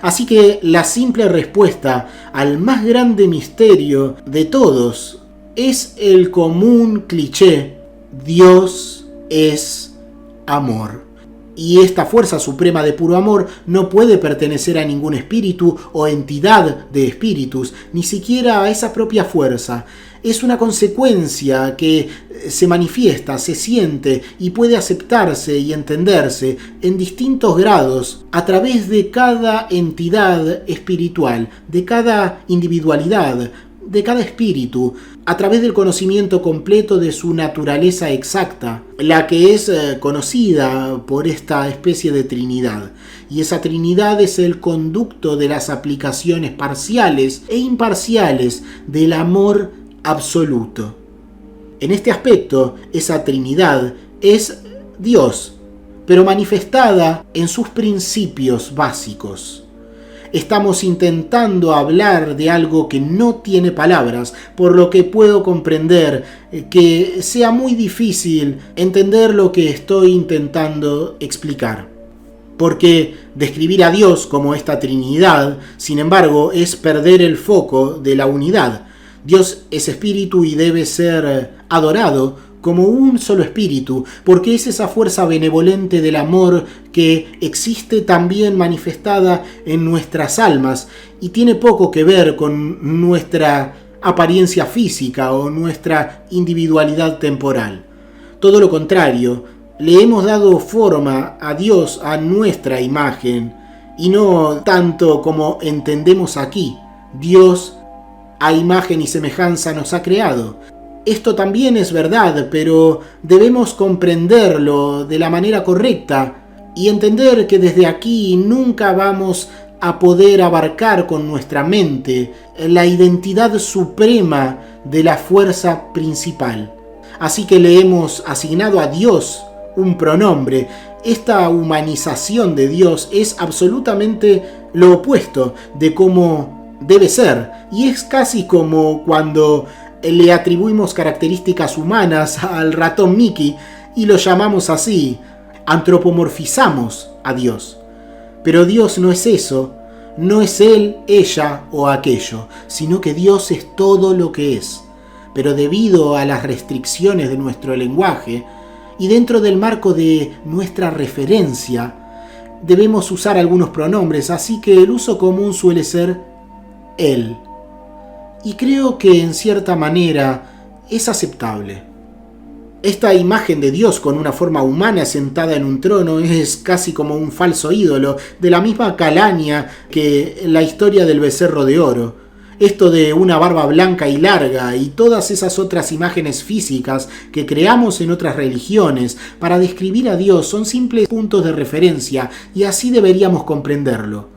Así que la simple respuesta al más grande misterio de todos es el común cliché: Dios es amor. Y esta fuerza suprema de puro amor no puede pertenecer a ningún espíritu o entidad de espíritus, ni siquiera a esa propia fuerza. Es una consecuencia que se manifiesta, se siente y puede aceptarse y entenderse en distintos grados a través de cada entidad espiritual, de cada individualidad, de cada espíritu, a través del conocimiento completo de su naturaleza exacta, la que es conocida por esta especie de Trinidad. Y esa Trinidad es el conducto de las aplicaciones parciales e imparciales del amor absoluto. En este aspecto, esa Trinidad es Dios, pero manifestada en sus principios básicos. Estamos intentando hablar de algo que no tiene palabras, por lo que puedo comprender que sea muy difícil entender lo que estoy intentando explicar. Porque describir a Dios como esta Trinidad, sin embargo, es perder el foco de la unidad. Dios es espíritu y debe ser adorado como un solo espíritu, porque es esa fuerza benevolente del amor que existe también manifestada en nuestras almas y tiene poco que ver con nuestra apariencia física o nuestra individualidad temporal. Todo lo contrario, le hemos dado forma a Dios a nuestra imagen y no tanto como entendemos aquí. Dios a imagen y semejanza nos ha creado. Esto también es verdad, pero debemos comprenderlo de la manera correcta y entender que desde aquí nunca vamos a poder abarcar con nuestra mente la identidad suprema de la fuerza principal. Así que le hemos asignado a Dios un pronombre. Esta humanización de Dios es absolutamente lo opuesto de cómo debe ser, y es casi como cuando le atribuimos características humanas al ratón Mickey y lo llamamos así, antropomorfizamos a Dios. Pero Dios no es eso, no es él, ella o aquello, sino que Dios es todo lo que es. Pero debido a las restricciones de nuestro lenguaje y dentro del marco de nuestra referencia, debemos usar algunos pronombres, así que el uso común suele ser él. Y creo que en cierta manera es aceptable. Esta imagen de Dios con una forma humana sentada en un trono es casi como un falso ídolo, de la misma calaña que la historia del becerro de oro. Esto de una barba blanca y larga y todas esas otras imágenes físicas que creamos en otras religiones para describir a Dios son simples puntos de referencia y así deberíamos comprenderlo.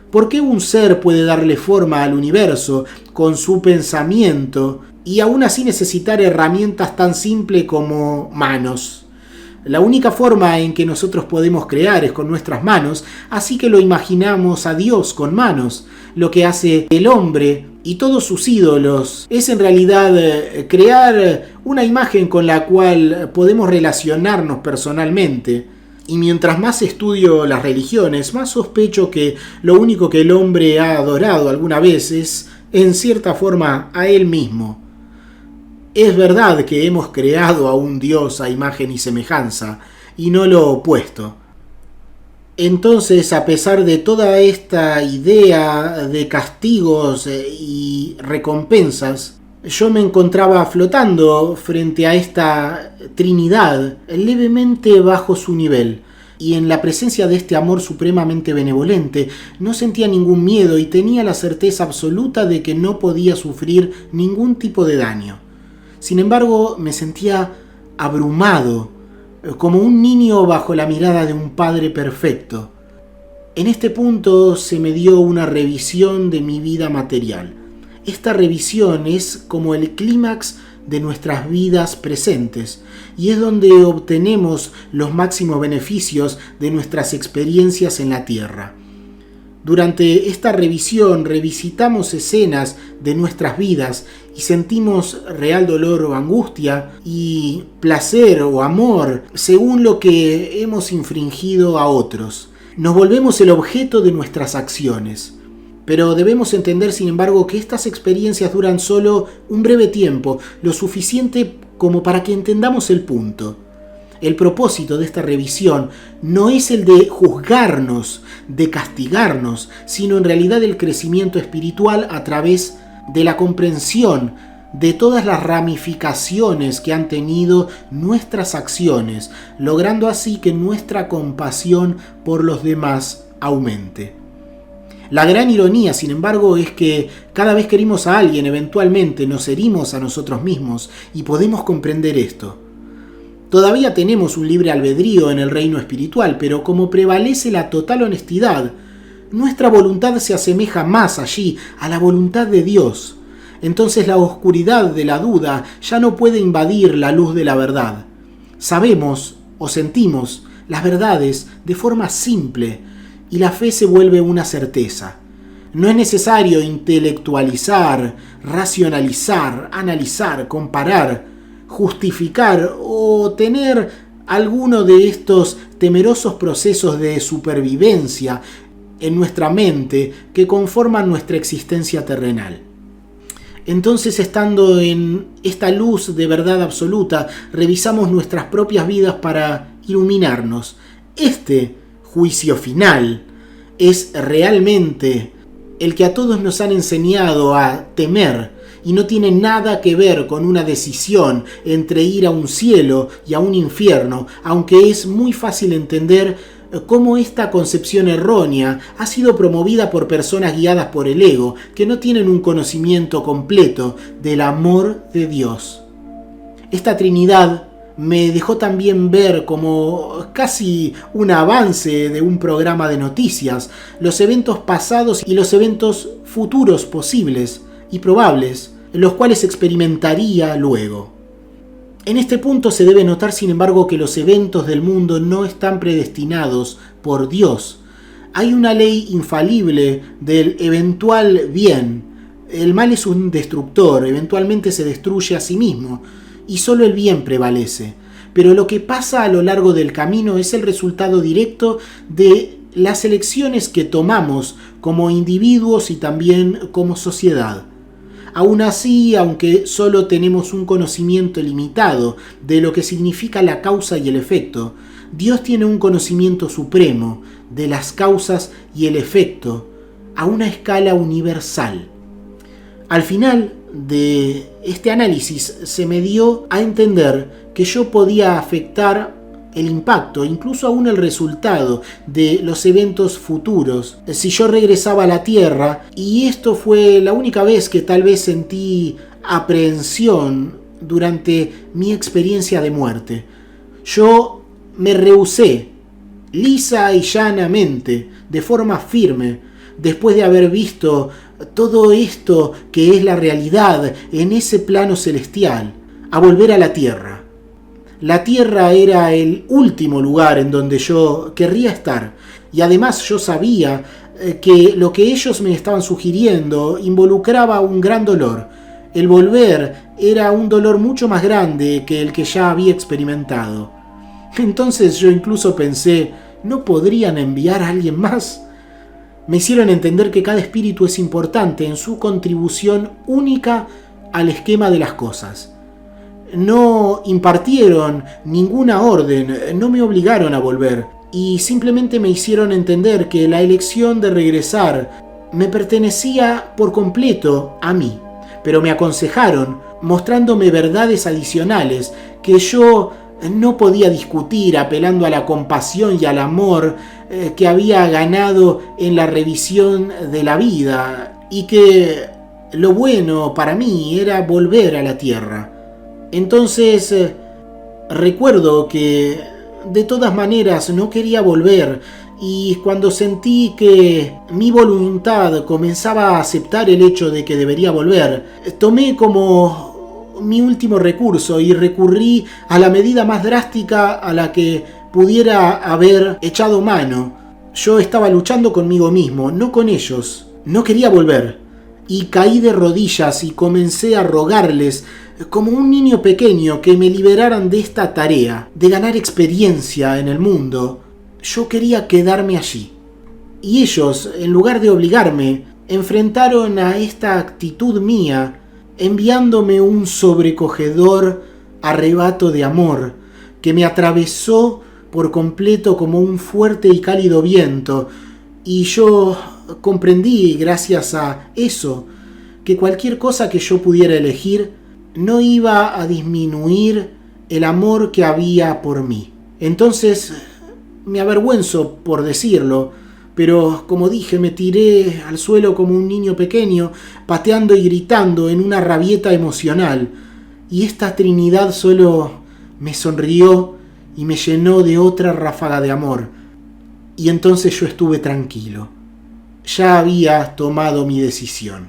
¿Por qué un ser puede darle forma al universo con su pensamiento y aún así necesitar herramientas tan simples como manos? La única forma en que nosotros podemos crear es con nuestras manos, así que lo imaginamos a Dios con manos. Lo que hace el hombre y todos sus ídolos es en realidad crear una imagen con la cual podemos relacionarnos personalmente. Y mientras más estudio las religiones, más sospecho que lo único que el hombre ha adorado alguna vez es, en cierta forma, a él mismo. Es verdad que hemos creado a un Dios a imagen y semejanza, y no lo opuesto. Entonces, a pesar de toda esta idea de castigos y recompensas, yo me encontraba flotando frente a esta Trinidad, levemente bajo su nivel, y en la presencia de este amor supremamente benevolente no sentía ningún miedo y tenía la certeza absoluta de que no podía sufrir ningún tipo de daño. Sin embargo, me sentía abrumado, como un niño bajo la mirada de un padre perfecto. En este punto se me dio una revisión de mi vida material. Esta revisión es como el clímax de nuestras vidas presentes y es donde obtenemos los máximos beneficios de nuestras experiencias en la tierra. Durante esta revisión revisitamos escenas de nuestras vidas y sentimos real dolor o angustia y placer o amor según lo que hemos infringido a otros. Nos volvemos el objeto de nuestras acciones. Pero debemos entender, sin embargo, que estas experiencias duran solo un breve tiempo, lo suficiente como para que entendamos el punto. El propósito de esta revisión no es el de juzgarnos, de castigarnos, sino en realidad el crecimiento espiritual a través de la comprensión de todas las ramificaciones que han tenido nuestras acciones, logrando así que nuestra compasión por los demás aumente. La gran ironía, sin embargo, es que cada vez que herimos a alguien, eventualmente nos herimos a nosotros mismos y podemos comprender esto. Todavía tenemos un libre albedrío en el reino espiritual, pero como prevalece la total honestidad, nuestra voluntad se asemeja más allí a la voluntad de Dios. Entonces la oscuridad de la duda ya no puede invadir la luz de la verdad. Sabemos o sentimos las verdades de forma simple y la fe se vuelve una certeza. No es necesario intelectualizar, racionalizar, analizar, comparar, justificar o tener alguno de estos temerosos procesos de supervivencia en nuestra mente que conforman nuestra existencia terrenal. Entonces, estando en esta luz de verdad absoluta, revisamos nuestras propias vidas para iluminarnos. Este juicio final es realmente el que a todos nos han enseñado a temer y no tiene nada que ver con una decisión entre ir a un cielo y a un infierno, aunque es muy fácil entender cómo esta concepción errónea ha sido promovida por personas guiadas por el ego que no tienen un conocimiento completo del amor de Dios. Esta Trinidad me dejó también ver como casi un avance de un programa de noticias, los eventos pasados y los eventos futuros posibles y probables, los cuales experimentaría luego. En este punto se debe notar, sin embargo, que los eventos del mundo no están predestinados por Dios. Hay una ley infalible del eventual bien. El mal es un destructor, eventualmente se destruye a sí mismo, y solo el bien prevalece. Pero lo que pasa a lo largo del camino es el resultado directo de las elecciones que tomamos como individuos y también como sociedad. Aún así, aunque solo tenemos un conocimiento limitado de lo que significa la causa y el efecto, Dios tiene un conocimiento supremo de las causas y el efecto a una escala universal. Al final de este análisis se me dio a entender que yo podía afectar el impacto, incluso aún el resultado de los eventos futuros, si yo regresaba a la Tierra, y esto fue la única vez que tal vez sentí aprehensión durante mi experiencia de muerte. Yo me rehusé, lisa y llanamente, de forma firme, después de haber visto todo esto que es la realidad en ese plano celestial, a volver a la Tierra. La Tierra era el último lugar en donde yo querría estar, y además yo sabía que lo que ellos me estaban sugiriendo involucraba un gran dolor. El volver era un dolor mucho más grande que el que ya había experimentado. Entonces yo incluso pensé, ¿no podrían enviar a alguien más? Me hicieron entender que cada espíritu es importante en su contribución única al esquema de las cosas. No impartieron ninguna orden, no me obligaron a volver, y simplemente me hicieron entender que la elección de regresar me pertenecía por completo a mí. Pero me aconsejaron, mostrándome verdades adicionales que yo no podía discutir, apelando a la compasión y al amor que había ganado en la revisión de la vida, y que lo bueno para mí era volver a la Tierra. Entonces recuerdo que de todas maneras no quería volver, y cuando sentí que mi voluntad comenzaba a aceptar el hecho de que debería volver, tomé como mi último recurso y recurrí a la medida más drástica a la que pudiera haber echado mano. Yo estaba luchando conmigo mismo, no con ellos. No quería volver, y caí de rodillas y comencé a rogarles como un niño pequeño que me liberaran de esta tarea, de ganar experiencia en el mundo. Yo quería quedarme allí. Y ellos, en lugar de obligarme, enfrentaron a esta actitud mía, enviándome un sobrecogedor arrebato de amor que me atravesó por completo como un fuerte y cálido viento, y yo comprendí, gracias a eso, que cualquier cosa que yo pudiera elegir no iba a disminuir el amor que había por mí. Entonces, me avergüenzo por decirlo, pero como dije, me tiré al suelo como un niño pequeño, pateando y gritando en una rabieta emocional, y esta Trinidad solo me sonrió y me llenó de otra ráfaga de amor, y entonces yo estuve tranquilo. Ya había tomado mi decisión.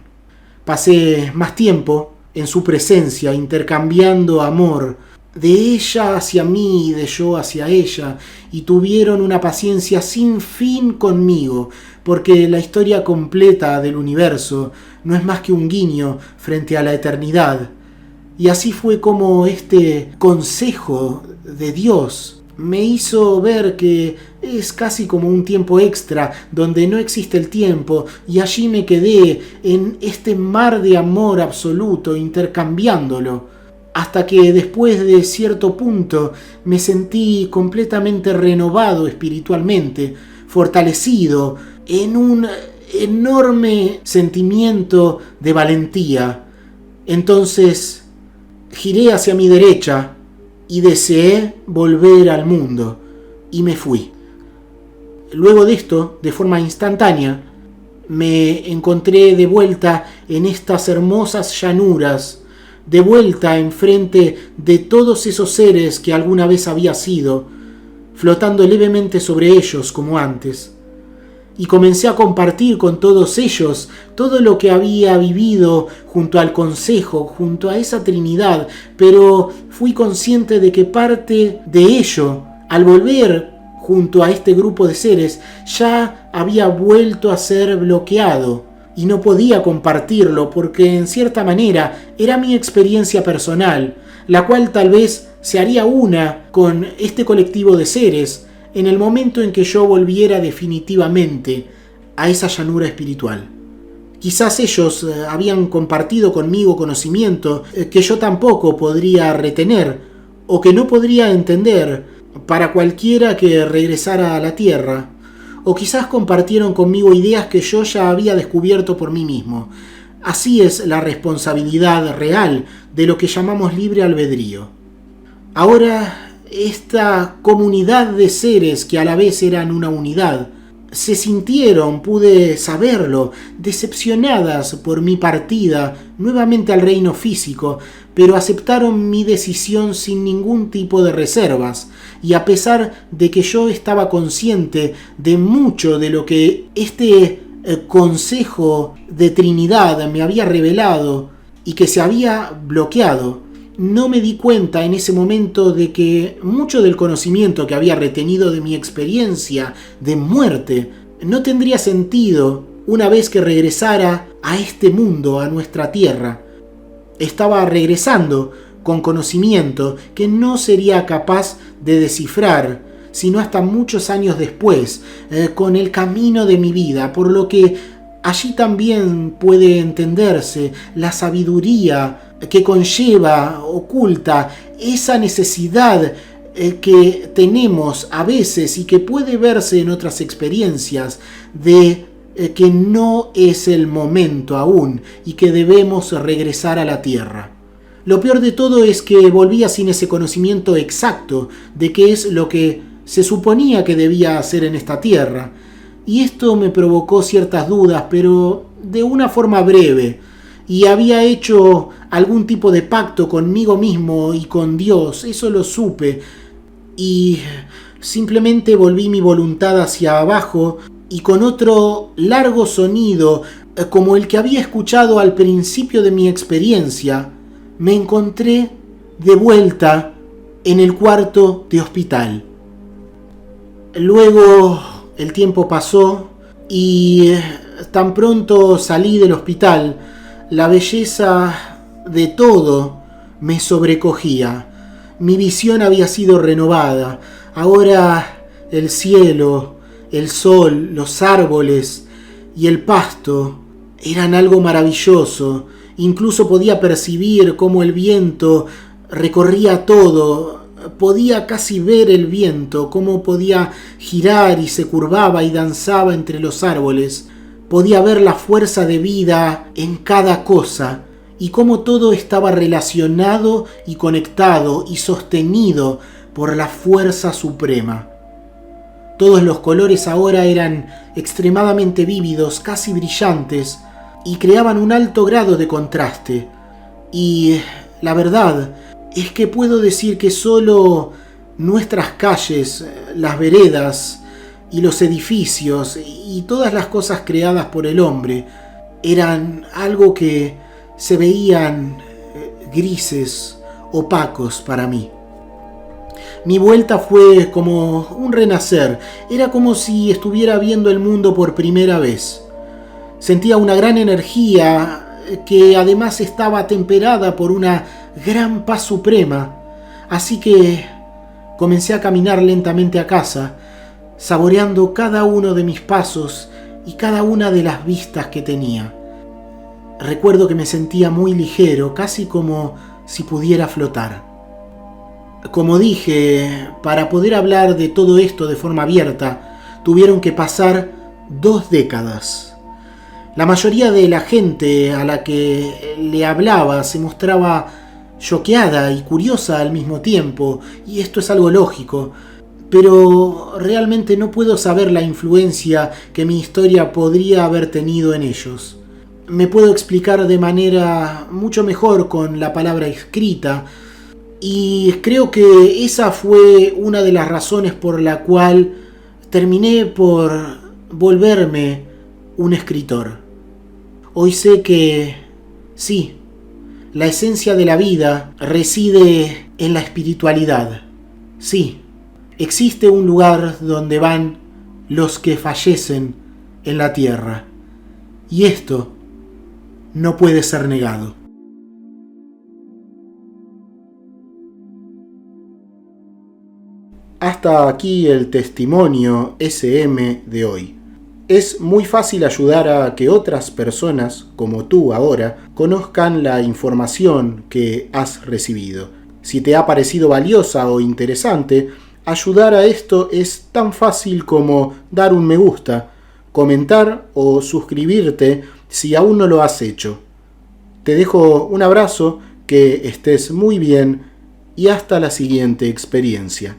Pasé más tiempo en su presencia, intercambiando amor, de ella hacia mí y de yo hacia ella, y tuvieron una paciencia sin fin conmigo, porque la historia completa del universo no es más que un guiño frente a la eternidad. Y así fue como este consejo de Dios me hizo ver que es casi como un tiempo extra donde no existe el tiempo, y allí me quedé en este mar de amor absoluto, intercambiándolo, hasta que después de cierto punto me sentí completamente renovado espiritualmente, fortalecido en un enorme sentimiento de valentía. Entonces giré hacia mi derecha y deseé volver al mundo, y me fui. Luego de esto, de forma instantánea, me encontré de vuelta en estas hermosas llanuras, de vuelta enfrente de todos esos seres que alguna vez había sido, flotando levemente sobre ellos como antes. Y comencé a compartir con todos ellos todo lo que había vivido junto al consejo, junto a esa Trinidad, pero fui consciente de que parte de ello, al volver junto a este grupo de seres, ya había vuelto a ser bloqueado, y no podía compartirlo porque en cierta manera era mi experiencia personal, la cual tal vez se haría una con este colectivo de seres en el momento en que yo volviera definitivamente a esa llanura espiritual. Quizás ellos habían compartido conmigo conocimiento que yo tampoco podría retener o que no podría entender para cualquiera que regresara a la Tierra, o quizás compartieron conmigo ideas que yo ya había descubierto por mí mismo. Así es la responsabilidad real de lo que llamamos libre albedrío. Ahora, esta comunidad de seres que a la vez eran una unidad, se sintieron, pude saberlo, decepcionadas por mi partida nuevamente al reino físico, pero aceptaron mi decisión sin ningún tipo de reservas, y a pesar de que yo estaba consciente de mucho de lo que este Consejo de Trinidad me había revelado y que se había bloqueado, no me di cuenta en ese momento de que mucho del conocimiento que había retenido de mi experiencia de muerte no tendría sentido una vez que regresara a este mundo, a nuestra tierra. Estaba regresando con conocimiento que no sería capaz de descifrar sino hasta muchos años después, con el camino de mi vida, por lo que allí también puede entenderse la sabiduría que conlleva, oculta, esa necesidad que tenemos a veces y que puede verse en otras experiencias de que no es el momento aún y que debemos regresar a la tierra. Lo peor de todo es que volvía sin ese conocimiento exacto de qué es lo que se suponía que debía hacer en esta tierra, y esto me provocó ciertas dudas, pero de una forma breve, y había hecho algún tipo de pacto conmigo mismo y con Dios, eso lo supe, y simplemente volví mi voluntad hacia abajo, y con otro largo sonido, como el que había escuchado al principio de mi experiencia, me encontré de vuelta en el cuarto de hospital. Luego el tiempo pasó y tan pronto salí del hospital, la belleza de todo me sobrecogía. Mi visión había sido renovada. Ahora el cielo, el sol, los árboles y el pasto eran algo maravilloso. Incluso podía percibir cómo el viento recorría todo. Podía casi ver el viento, cómo podía girar y se curvaba y danzaba entre los árboles. Podía ver la fuerza de vida en cada cosa y cómo todo estaba relacionado y conectado y sostenido por la fuerza suprema. Todos los colores ahora eran extremadamente vívidos, casi brillantes, y creaban un alto grado de contraste. Y la verdad es que puedo decir que solo nuestras calles, las veredas y los edificios y todas las cosas creadas por el hombre eran algo que se veían grises, opacos para mí. Mi vuelta fue como un renacer, era como si estuviera viendo el mundo por primera vez. Sentía una gran energía que además estaba temperada por una gran paz suprema, así que comencé a caminar lentamente a casa, saboreando cada uno de mis pasos y cada una de las vistas que tenía. Recuerdo que me sentía muy ligero, casi como si pudiera flotar. Como dije, para poder hablar de todo esto de forma abierta, tuvieron que pasar 2 décadas. La mayoría de la gente a la que le hablaba se mostraba choqueada y curiosa al mismo tiempo, y esto es algo lógico, pero realmente no puedo saber la influencia que mi historia podría haber tenido en ellos. Me puedo explicar de manera mucho mejor con la palabra escrita, y creo que esa fue una de las razones por la cual terminé por volverme un escritor. Hoy sé que sí, la esencia de la vida reside en la espiritualidad. Sí, existe un lugar donde van los que fallecen en la tierra. Y esto no puede ser negado. Hasta aquí el testimonio SM de hoy. Es muy fácil ayudar a que otras personas, como tú ahora, conozcan la información que has recibido. Si te ha parecido valiosa o interesante, ayudar a esto es tan fácil como dar un me gusta, comentar o suscribirte si aún no lo has hecho. Te dejo un abrazo, que estés muy bien y hasta la siguiente experiencia.